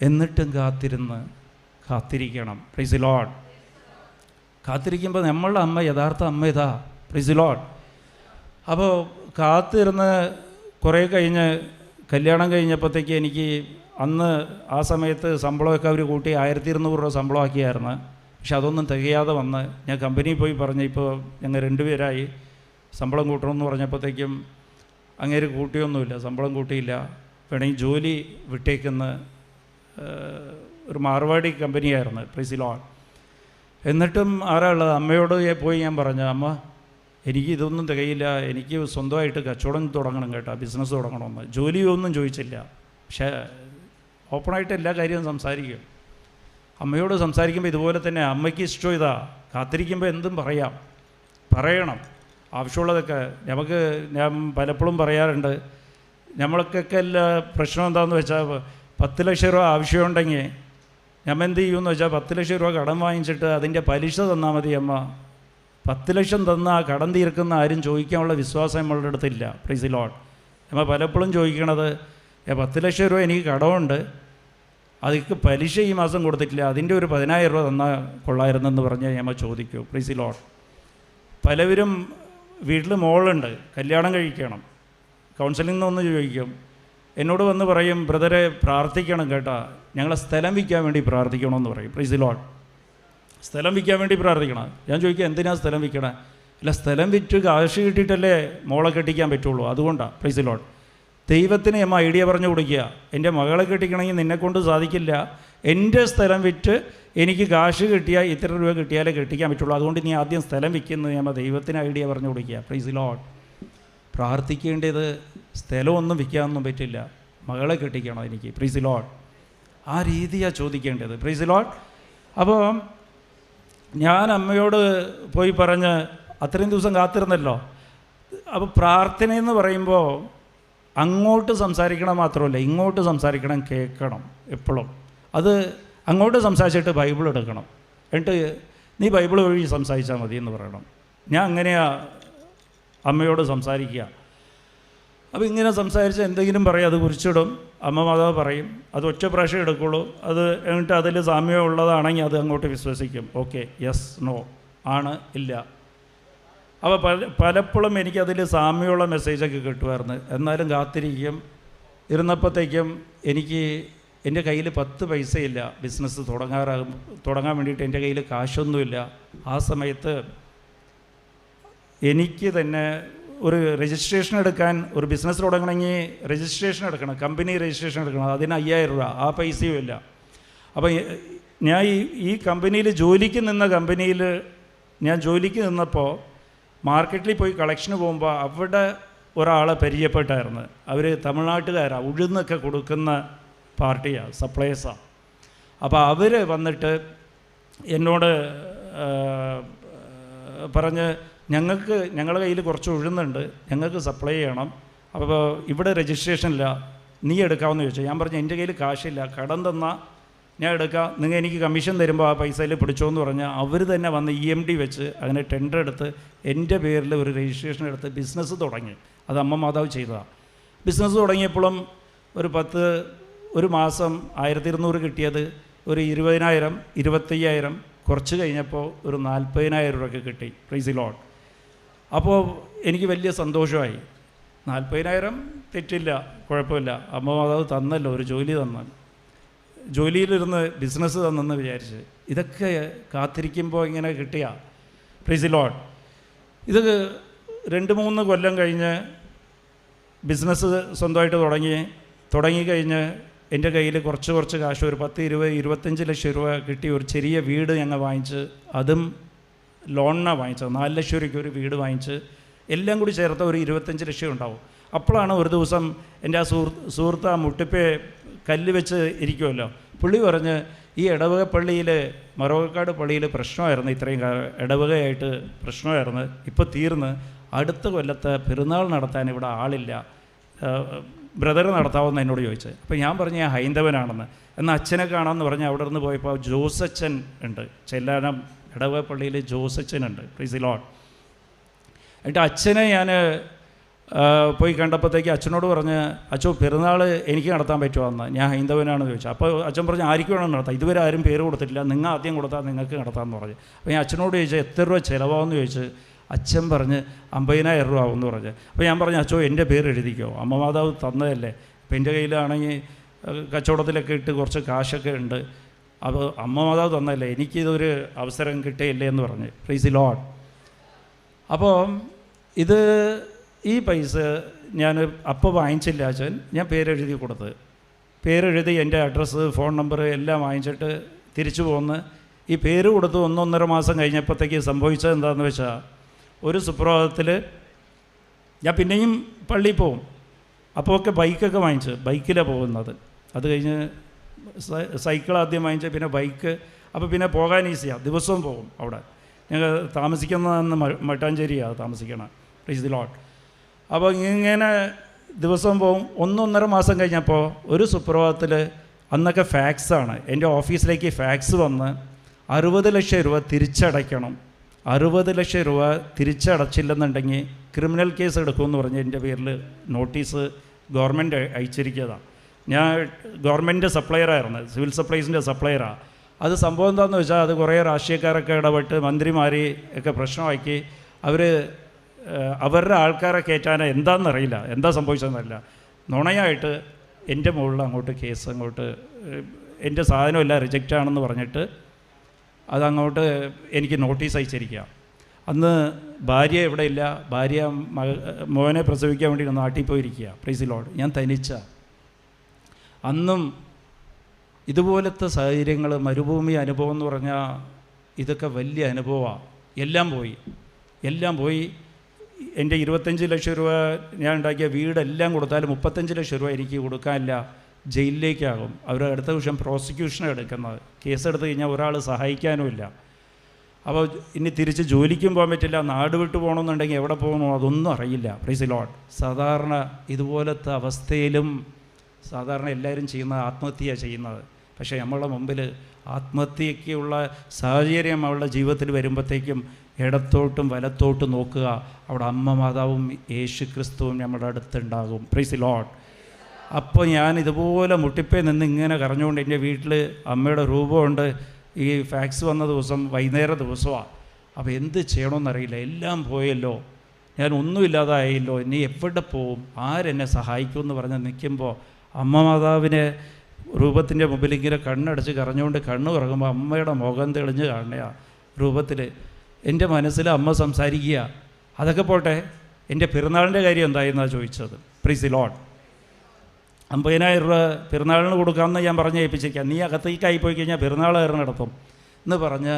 എന്നിട്ടും കാത്തിരിക്കണം. Price the lord. കാത്തിരിക്കുമ്പോൾ നമ്മളുടെ അമ്മ, യഥാർത്ഥ അമ്മ ഇതാ. Price the lord. അപ്പോൾ കാത്തിരുന്ന് കുറേ കഴിഞ്ഞ് കല്യാണം കഴിഞ്ഞപ്പോഴത്തേക്ക് എനിക്ക് അന്ന് ആ സമയത്ത് ശമ്പളമൊക്കെ അവർ കൂട്ടി 1200 രൂപ ശമ്പളമാക്കിയായിരുന്നു. പക്ഷെ അതൊന്നും തികയാതെ വന്ന് ഞാൻ കമ്പനിയിൽ പോയി പറഞ്ഞ് ഇപ്പോൾ ഞങ്ങൾ 2 പേരായി, ശമ്പളം കൂട്ടണമെന്ന് പറഞ്ഞപ്പോഴത്തേക്കും അങ്ങേര് കൂട്ടിയൊന്നുമില്ല, ശമ്പളം കൂട്ടിയില്ല. വേണമെങ്കിൽ ജോലി വിട്ടേക്കുന്ന ഒരു മാർവാടി കമ്പനിയായിരുന്നു. Praise the lord. എന്നിട്ടും ആരാളുള്ളത്? അമ്മയോട് പോയി ഞാൻ പറഞ്ഞു, അമ്മ എനിക്ക് ഇതൊന്നും തികയില്ല, എനിക്ക് സ്വന്തമായിട്ട് കച്ചവടം തുടങ്ങണം കേട്ടോ, ബിസിനസ് തുടങ്ങണമെന്ന്. ജോലിയൊന്നും ചോദിച്ചില്ല, പക്ഷേ ഓപ്പണായിട്ട് എല്ലാ കാര്യവും സംസാരിക്കും. അമ്മയോട് സംസാരിക്കുമ്പോൾ ഇതുപോലെ തന്നെ അമ്മയ്ക്ക് ഇഷ്ടം ഇതാ, കാത്തിരിക്കുമ്പോൾ എന്തും പറയണം ആവശ്യമുള്ളതൊക്കെ. ഞാൻ പലപ്പോഴും പറയാറുണ്ട്, നമ്മൾക്കൊക്കെ എല്ലാ പ്രശ്നം എന്താണെന്ന് വെച്ചാൽ 10 ലക്ഷം രൂപ ആവശ്യമുണ്ടെങ്കിൽ നമ്മൾ എന്ത് ചെയ്യുമെന്ന് വെച്ചാൽ 10 ലക്ഷം രൂപ കടം വാങ്ങിച്ചിട്ട് അതിൻ്റെ പലിശ തന്നാൽ മതി അമ്മ. 10 ലക്ഷം തന്ന ആ കടം തീർക്കുന്ന ആരും ചോദിക്കാനുള്ള വിശ്വാസം നമ്മളുടെ അടുത്തില്ല. Price the Lord. നമ്മൾ പലപ്പോഴും ചോദിക്കണത് 10 ലക്ഷം രൂപ എനിക്ക് കടമുണ്ട്, അതിക്ക് പലിശ ഈ മാസം കൊടുത്തിട്ടില്ല, അതിൻ്റെ ഒരു 10,000 രൂപ തന്നാൽ കൊള്ളായിരുന്നെന്ന് പറഞ്ഞ് നമ്മൾ ചോദിക്കൂ. Price the Lord. പലവരും വീട്ടിൽ മോളുണ്ട്, കല്യാണം കഴിക്കണം, കൗൺസിലിംഗ് നിന്ന് ചോദിക്കും. എന്നോട് വന്ന് പറയും, ബ്രദറെ പ്രാർത്ഥിക്കണം കേട്ടോ, ഞങ്ങളെ സ്ഥലം വിൽക്കാൻ വേണ്ടി പ്രാർത്ഥിക്കണമെന്ന് പറയും. Price the Lord. സ്ഥലം വിൽക്കാൻ വേണ്ടി പ്രാർത്ഥിക്കണം. ഞാൻ ചോദിക്കുക, എന്തിനാണ് സ്ഥലം വിൽക്കണേ? അല്ല, സ്ഥലം വിറ്റ് കാശ് കിട്ടിയിട്ടല്ലേ മോളെ കെട്ടിക്കാൻ പറ്റുള്ളൂ, അതുകൊണ്ടാണ്. Price the Lord. ദൈവത്തിന് അമ്മ ഐഡിയ പറഞ്ഞു കൊടുക്കുക, എൻ്റെ മകളെ കെട്ടിക്കണമെങ്കിൽ നിന്നെക്കൊണ്ട് സാധിക്കില്ല, എൻ്റെ സ്ഥലം വിറ്റ് എനിക്ക് കാശ് കിട്ടിയാൽ ഇത്ര രൂപ കിട്ടിയാലേ കെട്ടിക്കാൻ പറ്റുള്ളൂ, അതുകൊണ്ട് നീ ആദ്യം സ്ഥലം വിൽക്കുന്നത് അമ്മ ദൈവത്തിന് ഐഡിയ പറഞ്ഞു കൊടുക്കുക. Price the Lord. പ്രാർത്ഥിക്കേണ്ടത് സ്ഥലമൊന്നും വിൽക്കാനൊന്നും പറ്റില്ല, മകളെ കെട്ടിക്കണം എനിക്ക്. Price the Lord. ആ രീതിയാണ് ചോദിക്കേണ്ടത്. Price the lord. അപ്പോൾ ഞാൻ അമ്മയോട് പോയി പറഞ്ഞ് അത്രയും ദിവസം കാത്തിരുന്നല്ലോ. അപ്പോൾ പ്രാർത്ഥനയെന്ന് പറയുമ്പോൾ അങ്ങോട്ട് സംസാരിക്കണം മാത്രമല്ല, ഇങ്ങോട്ട് സംസാരിക്കണം, കേൾക്കണം എപ്പോഴും. അത് അങ്ങോട്ട് സംസാരിച്ചിട്ട് ബൈബിൾ എടുക്കണം, എന്നിട്ട് നീ ബൈബിൾ വഴി സംസാരിച്ചാൽ മതി എന്ന് പറയണം. ഞാൻ അങ്ങനെയാണ് അമ്മയോട് സംസാരിക്കുക. അപ്പോൾ ഇങ്ങനെ സംസാരിച്ച് എന്തെങ്കിലും പറയും, അത് കുറിച്ചിടും. അമ്മ മാതാവ് പറയും, അത് ഒറ്റ പ്രാവശ്യം എടുക്കുള്ളൂ. അത് എന്നിട്ട് അതിൽ സാമ്യം ഉള്ളതാണെങ്കിൽ അത് അങ്ങോട്ട് വിശ്വസിക്കും. ഓക്കെ, യെസ്, നോ, ആണ്, ഇല്ല. അപ്പോൾ പലപ്പോഴും എനിക്കതിൽ സാമ്യമുള്ള മെസ്സേജൊക്കെ കിട്ടുമായിരുന്നു. എന്നാലും കാത്തിരിക്കും. ഇരുന്നപ്പോഴത്തേക്കും എൻ്റെ കയ്യിൽ 10 പൈസയില്ല. ബിസിനസ് തുടങ്ങാൻ വേണ്ടിയിട്ട് എൻ്റെ കയ്യിൽ കാശൊന്നുമില്ല. ആ സമയത്ത് എനിക്ക് തന്നെ ഒരു രജിസ്ട്രേഷൻ എടുക്കാൻ, ഒരു ബിസിനസ് തുടങ്ങണമെങ്കിൽ രജിസ്ട്രേഷൻ എടുക്കണം, കമ്പനി രജിസ്ട്രേഷൻ എടുക്കണം, അതിന് 5000 രൂപ, ആ പൈസയും ഇല്ല. അപ്പോൾ ഞാൻ ഈ കമ്പനിയിൽ ജോലിക്ക് നിന്നപ്പോൾ മാർക്കറ്റിൽ പോയി കളക്ഷന് പോകുമ്പോൾ അവിടെ ഒരാളെ പരിചയപ്പെട്ടായിരുന്നു. അവർ തമിഴ്നാട്ടുകാരാണ്, ഉഴുന്നൊക്കെ കൊടുക്കുന്ന പാർട്ടിയാണ്, സപ്ലൈസാണ്. അപ്പോൾ അവർ വന്നിട്ട് എന്നോട് പറഞ്ഞ്, ഞങ്ങളുടെ കയ്യിൽ കുറച്ച് ഉഴുന്നുണ്ട്, ഞങ്ങൾക്ക് സപ്ലൈ ചെയ്യണം, അപ്പോൾ ഇവിടെ രജിസ്ട്രേഷൻ ഇല്ല, നീ എടുക്കാമെന്ന് ചോദിച്ചു. ഞാൻ പറഞ്ഞു എൻ്റെ കയ്യിൽ കാശില്ല, കടം തന്നാൽ ഞാൻ എടുക്കാം, നിങ്ങൾ എനിക്ക് കമ്മീഷൻ തരുമ്പോൾ ആ പൈസയിൽ പിടിച്ചോ എന്ന് പറഞ്ഞ് അവർ തന്നെ വന്ന് EMD വെച്ച് അങ്ങനെ ടെൻഡർ എടുത്ത് എൻ്റെ പേരിൽ ഒരു രജിസ്ട്രേഷൻ എടുത്ത് ബിസിനസ് തുടങ്ങി. അത് അമ്മ മാതാവ് ചെയ്തതാണ്. ബിസിനസ് തുടങ്ങിയപ്പോഴും ഒരു മാസം 1200 കിട്ടിയത് ഒരു 20,000, 25,000, കുറച്ച് കഴിഞ്ഞപ്പോൾ ഒരു 40,000 രൂപയ്ക്ക് കിട്ടി. Price the lord. അപ്പോൾ എനിക്ക് വലിയ സന്തോഷമായി. 40,000 തെറ്റില്ല, കുഴപ്പമില്ല, അമ്മ മാതാവ് തന്നല്ലോ, ഒരു ജോലി തന്നാൽ, ജോലിയിലിരുന്ന് ബിസിനസ് തന്നെന്ന് വിചാരിച്ച് ഇതൊക്കെ കാത്തിരിക്കുമ്പോൾ ഇങ്ങനെ കിട്ടിയ. Price the Lord. ഇത് 2-3 കൊല്ലം കഴിഞ്ഞ് ബിസിനസ് സ്വന്തമായിട്ട് തുടങ്ങിക്കഴിഞ്ഞ് എൻ്റെ കയ്യിൽ കുറച്ച് കാശ്, ഒരു 10, 20, 25 ലക്ഷം രൂപ കിട്ടി. ഒരു ചെറിയ വീട് ഞങ്ങൾ വാങ്ങിച്ച്, അതും ലോണിനാണ് വാങ്ങിച്ചത്. 4 ലക്ഷം രൂപയ്ക്ക് ഒരു വീട് വാങ്ങിച്ച്, എല്ലാം കൂടി ചേർത്ത് ഒരു 25 ലക്ഷം ഉണ്ടാവും. അപ്പോഴാണ് ഒരു ദിവസം എൻ്റെ ആ സുഹൃത്ത് ആ മുട്ടിപ്പേ കല്ല് വെച്ച് ഇരിക്കുമല്ലോ, പുള്ളി പറഞ്ഞ്, ഈ ഇടവക പള്ളിയിൽ, മറവക്കാട് പള്ളിയിൽ പ്രശ്നമായിരുന്നു, ഇത്രയും ഇടവകയായിട്ട് പ്രശ്നമായിരുന്നു, ഇപ്പോൾ തീർന്ന്, അടുത്ത കൊല്ലത്തെ പെരുന്നാൾ നടത്താൻ ഇവിടെ ആളില്ല, ബ്രദർ നടത്താമെന്ന് എന്നോട് ചോദിച്ചത്. അപ്പോൾ ഞാൻ പറഞ്ഞു ഞാൻ ഹൈന്ദവനാണെന്ന്. എന്നാൽ അച്ഛനെ കാണാമെന്ന് പറഞ്ഞ് അവിടെ നിന്ന് പോയപ്പോൾ ജോസച്ചൻ ഉണ്ട്, ചെല്ലാനം ഇടവക പള്ളിയിൽ ജോസച്ചൻ ഉണ്ട്. Price the lord. എന്നിട്ട് അച്ഛനെ ഞാൻ പോയി കണ്ടപ്പോഴത്തേക്ക് അച്ഛനോട് പറഞ്ഞ്, അച്ഛൻ പെരുന്നാൾ എനിക്ക് നടത്താൻ പറ്റുമോ എന്ന്, ഞാൻ ഹൈന്ദവനാണെന്ന് ചോദിച്ചു. അപ്പോൾ അച്ഛൻ പറഞ്ഞു ആർക്ക് വേണം നടത്താം, ഇതുവരെ ആരും പേര് കൊടുത്തിട്ടില്ല, നിങ്ങൾ ആദ്യം കൊടുത്താൽ നിങ്ങൾക്ക് നടത്താമെന്ന് പറഞ്ഞു. അപ്പോൾ ഞാൻ അച്ഛനോട് ചോദിച്ചു എത്ര രൂപ ചിലവാമെന്ന് ചോദിച്ച്. അച്ഛൻ പറഞ്ഞ് 50,000 രൂപ ആവുമെന്ന് പറഞ്ഞു. അപ്പോൾ ഞാൻ പറഞ്ഞു അച്ഛോ എൻ്റെ പേര് എഴുതിക്കോ, അമ്മ മാതാവ് തന്നതല്ലേ, അപ്പോൾ എൻ്റെ കയ്യിലാണെങ്കിൽ കച്ചവടത്തിലൊക്കെ ഇട്ട് കുറച്ച് കാശൊക്കെ ഉണ്ട്, അപ്പോൾ അമ്മ മാതാവ് തന്നതല്ലേ, എനിക്കിതൊരു അവസരം കിട്ടിയില്ലേ എന്ന് പറഞ്ഞ്. Price the lord. അപ്പോൾ ഈ പൈസ ഞാൻ അപ്പോൾ വാങ്ങിച്ചില്ല അച്ഛൻ, ഞാൻ പേരെഴുതി കൊടുത്ത്, പേരെഴുതി എൻ്റെ അഡ്രസ്സ്, ഫോൺ നമ്പർ എല്ലാം വാങ്ങിച്ചിട്ട് തിരിച്ചു പോന്ന്. ഈ പേര് കൊടുത്ത് 1-1.5 മാസം കഴിഞ്ഞപ്പോഴത്തേക്ക് സംഭവിച്ചത് എന്താണെന്ന് വെച്ചാൽ, ഒരു സുപ്രഭാതത്തിൽ ഞാൻ പിന്നെയും പള്ളിയിൽ പോവും. അപ്പോൾ ഒക്കെ ബൈക്കൊക്കെ വാങ്ങിച്ച്, ബൈക്കിലാണ് പോകുന്നത്. അത് കഴിഞ്ഞ് സൈക്കിൾ ആദ്യം വാങ്ങിച്ച്, പിന്നെ ബൈക്ക്. അപ്പോൾ പിന്നെ പോകാൻ ഈസിയാണ്, ദിവസവും പോകും. അവിടെ ഞങ്ങൾ താമസിക്കുന്നതെന്ന് മട്ടാഞ്ചേരിയാണ് താമസിക്കണം. Praise the lord. അപ്പോൾ ഇങ്ങനെ ദിവസം പോകും. 1-1.5 മാസം കഴിഞ്ഞപ്പോൾ ഒരു സുപ്രഭാതത്തിൽ, അന്നൊക്കെ ഫാക്സാണ്, എൻ്റെ ഓഫീസിലേക്ക് ഫാക്സ് വന്ന് 60 ലക്ഷം രൂപ തിരിച്ചടയ്ക്കണം, 60 ലക്ഷം രൂപ തിരിച്ചടച്ചില്ലെന്നുണ്ടെങ്കിൽ ക്രിമിനൽ കേസ് എടുക്കുമെന്ന് പറഞ്ഞ് എൻ്റെ പേരിൽ നോട്ടീസ് ഗവൺമെൻറ് അയച്ചിരിക്കുന്നതാണ്. ഞാൻ ഗവൺമെൻറ് സപ്ലയറായിരുന്നു, സിവിൽ സപ്ലൈസിൻ്റെ സപ്ലയറാണ്. അത് സംഭവം എന്താണെന്ന് വെച്ചാൽ, അത് കുറേ രാഷ്ട്രീയക്കാരൊക്കെ ഇടപെട്ട് മന്ത്രിമാരെ ഒക്കെ പ്രശ്നമാക്കി അവരുടെ ആൾക്കാരെ കയറ്റാൻ എന്താണെന്നറിയില്ല, എന്താ സംഭവിച്ചതെന്നറിയില്ല, നുണയായിട്ട് എൻ്റെ മുകളിൽ അങ്ങോട്ട് കേസ് അങ്ങോട്ട്, എൻ്റെ സാധനമെല്ലാം റിജക്റ്റാണെന്ന് പറഞ്ഞിട്ട് അതങ്ങോട്ട് എനിക്ക് നോട്ടീസ് അയച്ചിരിക്കുക. അന്ന് ഭാര്യ ഇവിടെ ഇല്ല, ഭാര്യ മോനെ പ്രസവിക്കാൻ വേണ്ടി നാട്ടിൽ പോയിരിക്കുക. Price the Lord. ഞാൻ തനിച്ച. അന്നും ഇതുപോലത്തെ സാഹചര്യങ്ങൾ, മരുഭൂമി അനുഭവം എന്ന് പറഞ്ഞാൽ ഇതൊക്കെ വലിയ അനുഭവമാണ്. എല്ലാം പോയി. എൻ്റെ 25 ലക്ഷം രൂപ ഞാൻ ഉണ്ടാക്കിയ വീടെല്ലാം കൊടുത്താലും 35 ലക്ഷം രൂപ എനിക്ക് കൊടുക്കാനില്ല, ജയിലിലേക്കാകും. അവർ അടുത്ത വർഷം പ്രോസിക്യൂഷൻ എടുക്കുന്നത്, കേസെടുത്ത് കഴിഞ്ഞാൽ ഒരാൾ സഹായിക്കാനുമില്ല. അപ്പോൾ ഇനി തിരിച്ച് ജോലിക്കും പോകാൻ പറ്റില്ല, നാട് വിട്ടു പോകണമെന്നുണ്ടെങ്കിൽ എവിടെ പോകണോ അതൊന്നും അറിയില്ല. Price the Lord. സാധാരണ ഇതുപോലത്തെ അവസ്ഥയിലും സാധാരണ എല്ലാവരും ആത്മഹത്യയാണ് ചെയ്യുന്നത്. പക്ഷേ നമ്മളുടെ മുമ്പിൽ ആത്മഹത്യയ്ക്കുള്ള സാഹചര്യം അവളുടെ ജീവിതത്തിൽ വരുമ്പോഴത്തേക്കും ഇടത്തോട്ടും വലത്തോട്ടും നോക്കുക, അവിടെ അമ്മ മാതാവും യേശു ക്രിസ്തുവും നമ്മുടെ അടുത്തുണ്ടാകും. Price the lord. അപ്പോൾ ഞാൻ ഇതുപോലെ മുട്ടിപ്പേ നിന്ന് ഇങ്ങനെ കരഞ്ഞുകൊണ്ട്, എൻ്റെ വീട്ടിൽ അമ്മയുടെ രൂപമുണ്ട്. ഈ ഫാക്സ് വന്ന ദിവസം വൈകുന്നേരം ദിവസമാണ്. അപ്പോൾ എന്ത് ചെയ്യണമെന്നറിയില്ല, എല്ലാം പോയല്ലോ, ഞാൻ ഒന്നുമില്ലാതായല്ലോ, ഇനി എവിടെ പോവും, ആരെന്നെ സഹായിക്കുമെന്ന് പറഞ്ഞ് നിൽക്കുമ്പോൾ അമ്മ മാതാവിനെ രൂപത്തിൻ്റെ മുമ്പിൽ ഇങ്ങനെ കണ്ണടച്ച് കരഞ്ഞുകൊണ്ട് കണ്ണ് തുറക്കുമ്പോൾ അമ്മയുടെ മുഖം തെളിഞ്ഞ് കാണുക രൂപത്തിൽ. എൻ്റെ മനസ്സിൽ അമ്മ സംസാരിക്കുക. അതൊക്കെ പോട്ടെ, എൻ്റെ പെരുന്നാളിൻ്റെ കാര്യം എന്തായെന്നാണ് ചോദിച്ചത്. Price the Lord. 50,000 രൂപ പെരുന്നാളിന് കൊടുക്കാമെന്ന് ഞാൻ പറഞ്ഞ് ഏൽപ്പിച്ചേക്കാം, നീ അകത്തേക്കായി പോയി കഴിഞ്ഞാൽ പെരുന്നാൾ നടത്തും എന്ന് പറഞ്ഞ്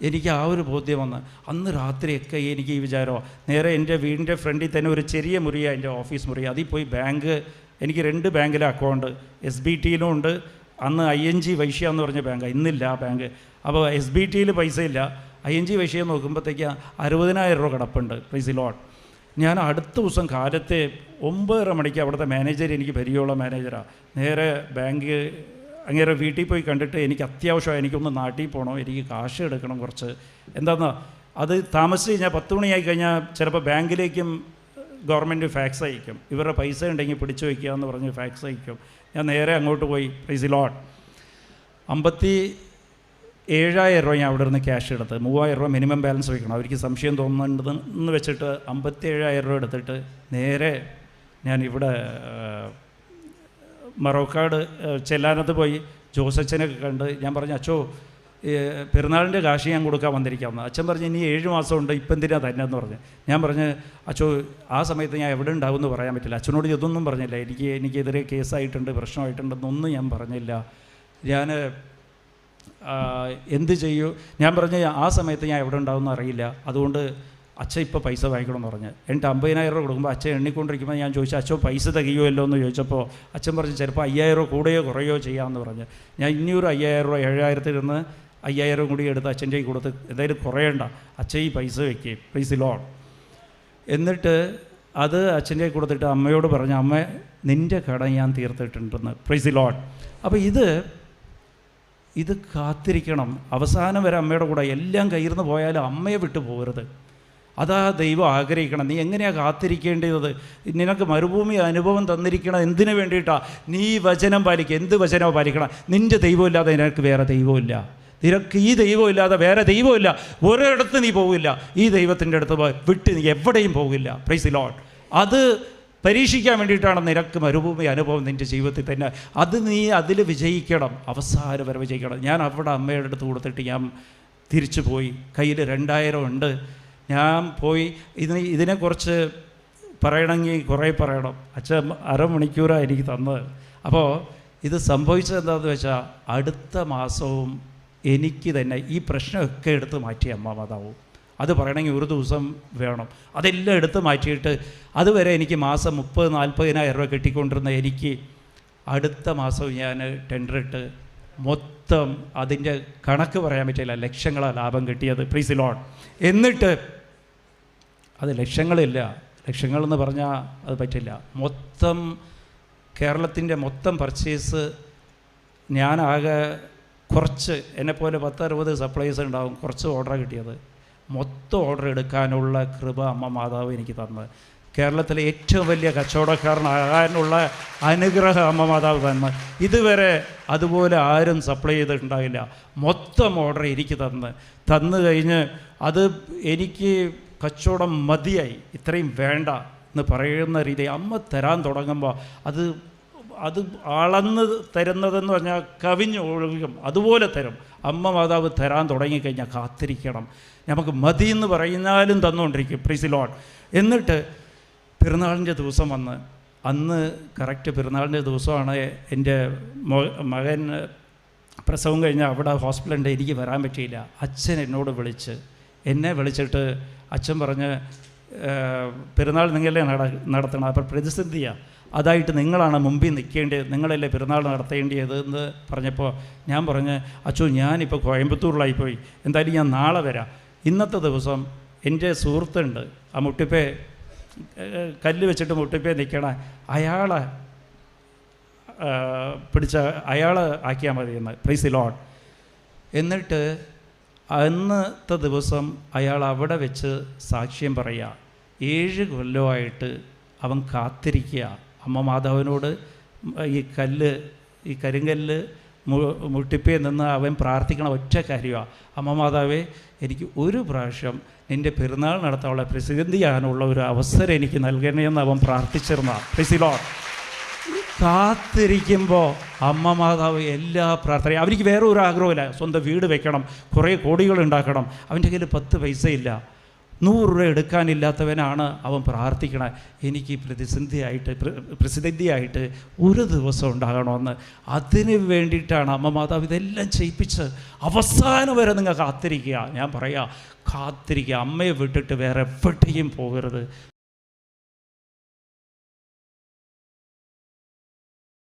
എനിക്ക് ആ ഒരു ബോധ്യം വന്ന് അന്ന് രാത്രിയൊക്കെ എനിക്ക് ഈ വിചാരമോ. നേരെ എൻ്റെ വീടിൻ്റെ ഫ്രണ്ടിൽ തന്നെ ഒരു ചെറിയ മുറിയാണ് എൻ്റെ ഓഫീസ് മുറി. അതിൽ പോയി എനിക്ക് 2 ബാങ്കിലെ അക്കൗണ്ട്, SBTയിലും ഉണ്ട്, അന്ന് ING വൈശ്യ എന്ന് പറഞ്ഞ ബാങ്കാണ്, ഇന്നില്ല ആ ബാങ്ക്. അപ്പോൾ SBTയിൽ പൈസ ഇല്ല, ING വൈശ്യ നോക്കുമ്പോഴത്തേക്ക് 60,000 രൂപ കിടപ്പുണ്ട്. Price the Lord. ഞാൻ അടുത്ത ദിവസം കാലത്തെ 9:30 മണിക്ക് അവിടുത്തെ മാനേജർ, എനിക്ക് പരിചയമുള്ള മാനേജറാണ്, നേരെ ബാങ്ക് അങ്ങനെ വീട്ടിൽ പോയി കണ്ടിട്ട് എനിക്ക് അത്യാവശ്യമാണ്, എനിക്കൊന്ന് നാട്ടിൽ പോകണം, എനിക്ക് കാശ് എടുക്കണം കുറച്ച്. എന്താണെന്ന് അത് താമസിച്ച് കഴിഞ്ഞാൽ 10 മണിയായി കഴിഞ്ഞാൽ ചിലപ്പോൾ ബാങ്കിലേക്കും ഗവൺമെൻറ് ഫാക്സ് അയക്കും, ഇവരുടെ പൈസ ഉണ്ടെങ്കിൽ പിടിച്ചു വയ്ക്കുക എന്ന് പറഞ്ഞ് ഫാക്സ് അയക്കും. ഞാൻ നേരെ അങ്ങോട്ട് പോയി. Price the Lord. 57,000 രൂപ ഞാൻ അവിടെ നിന്ന് ക്യാഷ് എടുത്ത്, 3,000 രൂപ മിനിമം ബാലൻസ് വയ്ക്കണം, അവർക്ക് സംശയം തോന്നുന്നുണ്ടെന്ന് വെച്ചിട്ട് 57,000 രൂപ എടുത്തിട്ട് നേരെ ഞാൻ ഇവിടെ മറോക്കാട് ചെല്ലാനത്ത് പോയി ജോസച്ചനൊക്കെ കണ്ട് ഞാൻ പറഞ്ഞു, അച്ചോ പെരുന്നാളിൻ്റെ കാശ് ഞാൻ കൊടുക്കാൻ വന്നിരിക്കാമെന്ന്. അച്ഛൻ പറഞ്ഞ് ഇനി 7 മാസമുണ്ട്, ഇപ്പം എന്തിനാ തന്നെ എന്ന് പറഞ്ഞ്. ഞാൻ പറഞ്ഞ് അച്ചോ ആ സമയത്ത് ഞാൻ എവിടെ ഉണ്ടാവും എന്ന് പറയാൻ പറ്റില്ല. അച്ഛനോട് ഇതൊന്നും പറഞ്ഞില്ല, എനിക്കെതിരെ കേസായിട്ടുണ്ട്, പ്രശ്നമായിട്ടുണ്ടെന്നൊന്നും ഞാൻ പറഞ്ഞില്ല. ഞാൻ എന്ത് ചെയ്യൂ, ഞാൻ പറഞ്ഞ് ആ സമയത്ത് ഞാൻ എവിടെ ഉണ്ടാവുമെന്ന് അറിയില്ല, അതുകൊണ്ട് അച്ഛൻ ഇപ്പോൾ പൈസ വാങ്ങിക്കണമെന്ന് പറഞ്ഞ്. എന്നിട്ട് 50,000 രൂപ കൊടുക്കുമ്പോൾ അച്ഛൻ എണ്ണിക്കൊണ്ടിരിക്കുമ്പോൾ ഞാൻ ചോദിച്ചു, അച്ഛൻ പൈസ തികയുമല്ലോ എന്ന് ചോദിച്ചപ്പോൾ അച്ഛൻ പറഞ്ഞ് ചിലപ്പോൾ 5,000 രൂപ കൂടുകയോ കുറയോ ചെയ്യാമെന്ന് പറഞ്ഞ്. ഞാൻ ഇനിയൊരു 5,000 രൂപ 7,000 നിന്ന് 5,000 കൂടി എടുത്ത് അച്ഛൻ്റെ കൊടുത്ത്, എന്തായാലും കുറയണ്ട, അച്ഛൻ ഈ പൈസ വയ്ക്കുകയും. Price the lord. എന്നിട്ട് അത് അച്ഛൻ്റെ കൊടുത്തിട്ട് അമ്മയോട് പറഞ്ഞു, അമ്മ നിൻ്റെ കട ഞാൻ തീർത്തിട്ടുണ്ടെന്ന്. Price the lord. അപ്പോൾ ഇത് കാത്തിരിക്കണം അവസാനം വരെ അമ്മയുടെ കൂടെ. എല്ലാം കയ്യിൽ നിന്ന് പോയാലും അമ്മയെ വിട്ടു പോകരുത്. അതാ ദൈവം ആഗ്രഹിക്കണം. നീ എങ്ങനെയാണ് കാത്തിരിക്കേണ്ടത്? നിനക്ക് മരുഭൂമി അനുഭവം തന്നിരിക്കണം എന്തിനു വേണ്ടിയിട്ടാണ്? നീ വചനം പാലിക്കുക. എന്ത് വചനമോ പാലിക്കണം? നിൻ്റെ ദൈവമില്ലാതെ നിനക്ക് വേറെ ദൈവമില്ല. നിനക്ക് ഈ ദൈവമില്ലാതെ വേറെ ദൈവമില്ല. ഒരിടത്ത് നീ പോകില്ല, ഈ ദൈവത്തിൻ്റെ അടുത്ത് വിട്ട് നീ എവിടെയും പോകില്ല. Price the Lord. അത് പരീക്ഷിക്കാൻ വേണ്ടിയിട്ടാണ് നിനക്ക് മരുഭൂമി അനുഭവം നിൻ്റെ ജീവിതത്തിൽ തന്നെ. അത് നീ അതിൽ വിജയിക്കണം, അവസാനം വരെ വിജയിക്കണം. ഞാൻ അവിടെ അമ്മയുടെ അടുത്ത് കൊടുത്തിട്ട് ഞാൻ തിരിച്ചു പോയി. കയ്യിൽ 2,000 ഉണ്ട്. ഞാൻ പോയി ഇതിനെക്കുറിച്ച് പറയണമെങ്കിൽ കുറേ പറയണം. അച്ഛൻ 1/2 മണിക്കൂറാണ് എനിക്ക് തന്നത്. അപ്പോൾ ഇത് സംഭവിച്ചത് എന്താണെന്ന് വെച്ചാൽ അടുത്ത മാസവും എനിക്ക് തന്നെ ഈ പ്രശ്നമൊക്കെ എടുത്ത് മാറ്റി അമ്മ മാതാവും. അത് പറയണമെങ്കിൽ 1 ദിവസം വേണം. അതെല്ലാം എടുത്ത് മാറ്റിയിട്ട് അതുവരെ എനിക്ക് മാസം 30,000-40,000 രൂപ കിട്ടിക്കൊണ്ടിരുന്ന എനിക്ക് അടുത്ത മാസം ഞാൻ ടെൻഡറിട്ട് മൊത്തം അതിൻ്റെ കണക്ക് പറയാൻ പറ്റില്ല, ലക്ഷങ്ങളാണ് ലാഭം കിട്ടിയത്. Price the lord. എന്നിട്ട് അത് ലക്ഷങ്ങളില്ല, ലക്ഷങ്ങളെന്ന് പറഞ്ഞാൽ അത് പറ്റില്ല. മൊത്തം കേരളത്തിൻ്റെ മൊത്തം പർച്ചേസ് ഞാനാകെ കുറച്ച്, എന്നെപ്പോലെ 10-60 സപ്ലൈസ് ഉണ്ടാവും, കുറച്ച് ഓർഡർ കിട്ടിയത്. മൊത്തം ഓർഡർ എടുക്കാനുള്ള കൃപ അമ്മ മാതാവ് എനിക്ക് തന്നത്. കേരളത്തിലെ ഏറ്റവും വലിയ കച്ചവടക്കാരനാകാനുള്ള അനുഗ്രഹം അമ്മ മാതാവ് തന്ന്. ഇതുവരെ അതുപോലെ ആരും സപ്ലൈ ചെയ്തിട്ടുണ്ടാവില്ല. മൊത്തം ഓർഡർ എനിക്ക് തന്നു കഴിഞ്ഞ് അത് എനിക്ക് കച്ചവടം മതിയായി, ഇത്രയും വേണ്ട എന്ന് പറയുന്ന രീതി അമ്മ തരാൻ തുടങ്ങുമ്പോൾ അത് അളന്ന് തരുന്നതെന്ന് പറഞ്ഞാൽ കവിഞ്ഞ് ഒഴുകും, അതുപോലെ തരും. അമ്മ മാതാവ് തരാൻ തുടങ്ങിക്കഴിഞ്ഞാൽ കാത്തിരിക്കണം. നമുക്ക് മതി എന്ന് പറയുന്നാലും തന്നുകൊണ്ടിരിക്കും. Praise the lord. എന്നിട്ട് പെരുന്നാളിൻ്റെ ദിവസം വന്ന്, അന്ന് കറക്റ്റ് പെരുന്നാളിൻ്റെ ദിവസമാണ് എൻ്റെ മകൻ പ്രസവം കഴിഞ്ഞാൽ അവിടെ ഹോസ്പിറ്റലുണ്ട്, എനിക്ക് വരാൻ പറ്റിയില്ല. അച്ഛൻ എന്നോട് എന്നെ വിളിച്ചിട്ട് അച്ഛൻ പറഞ്ഞ് പെരുന്നാൾ നിങ്ങളെ നടത്തണം, അപ്പോൾ പ്രതിസന്ധിയാണ്, അതായിട്ട് നിങ്ങളാണ് മുമ്പിൽ നിൽക്കേണ്ടത്, നിങ്ങളല്ലേ പെരുന്നാൾ നടത്തേണ്ടത് എന്ന് പറഞ്ഞപ്പോൾ ഞാൻ പറഞ്ഞ്, അച്ചോ ഞാനിപ്പോൾ കോയമ്പത്തൂരിലായിപ്പോയി, എന്തായാലും ഞാൻ നാളെ വരാം. ഇന്നത്തെ ദിവസം എൻ്റെ സുഹൃത്തുണ്ട്, ആ മുട്ടിപ്പേ കല്ല് വെച്ചിട്ട് മുട്ടിപ്പേ നിൽക്കണ അയാളെ അയാളെ ആക്കിയാൽ മതിയെന്ന്. Price the lord. എന്നിട്ട് അന്നത്തെ ദിവസം അയാൾ അവിടെ വെച്ച് സാക്ഷ്യം പറയുക. 7 കൊല്ലമായിട്ട് അവൻ കാത്തിരിക്കുക അമ്മ മാതാവിനോട്. ഈ കരിങ്കല്ല് മുട്ടിപ്പേ നിന്ന് അവൻ പ്രാർത്ഥിക്കണ ഒറ്റ കാര്യമാണ്, അമ്മ മാതാവേ എനിക്ക് ഒരു പ്രാവശ്യം നിൻ്റെ പെരുന്നാൾ നടത്താനുള്ള പ്രസിദ്ധി ചെയ്യാനുള്ള ഒരു അവസരം എനിക്ക് നൽകണമെന്ന് അവൻ പ്രാർത്ഥിച്ചിരുന്ന. Praise the lord. കാത്തിരിക്കുമ്പോൾ അമ്മ മാതാവ് എല്ലാ പ്രാർത്ഥനയും, അവർക്ക് വേറെ ഒരു ആഗ്രഹമില്ല, സ്വന്തം വീട് വെക്കണം, കുറേ കോടികൾ ഉണ്ടാക്കണം. അവൻ്റെ കയ്യിൽ 10 പൈസയില്ല. 100 രൂപ എടുക്കാനില്ലാത്തവനാണ് അവൻ പ്രാർത്ഥിക്കണേ, എനിക്ക് പ്രസിദ്ധിയായിട്ട് ഒരു ദിവസം ഉണ്ടാകണമെന്ന്. അതിന് വേണ്ടിയിട്ടാണ് അമ്മ മാതാവ് ഇതെല്ലാം ചെയ്യിപ്പിച്ച് അവസാനം വരെ നിങ്ങൾ കാത്തിരിക്കുക. ഞാൻ പറയാം, കാത്തിരിക്കുക. അമ്മയെ വിട്ടിട്ട് വേറെ എവിടെയും പോകരുത്.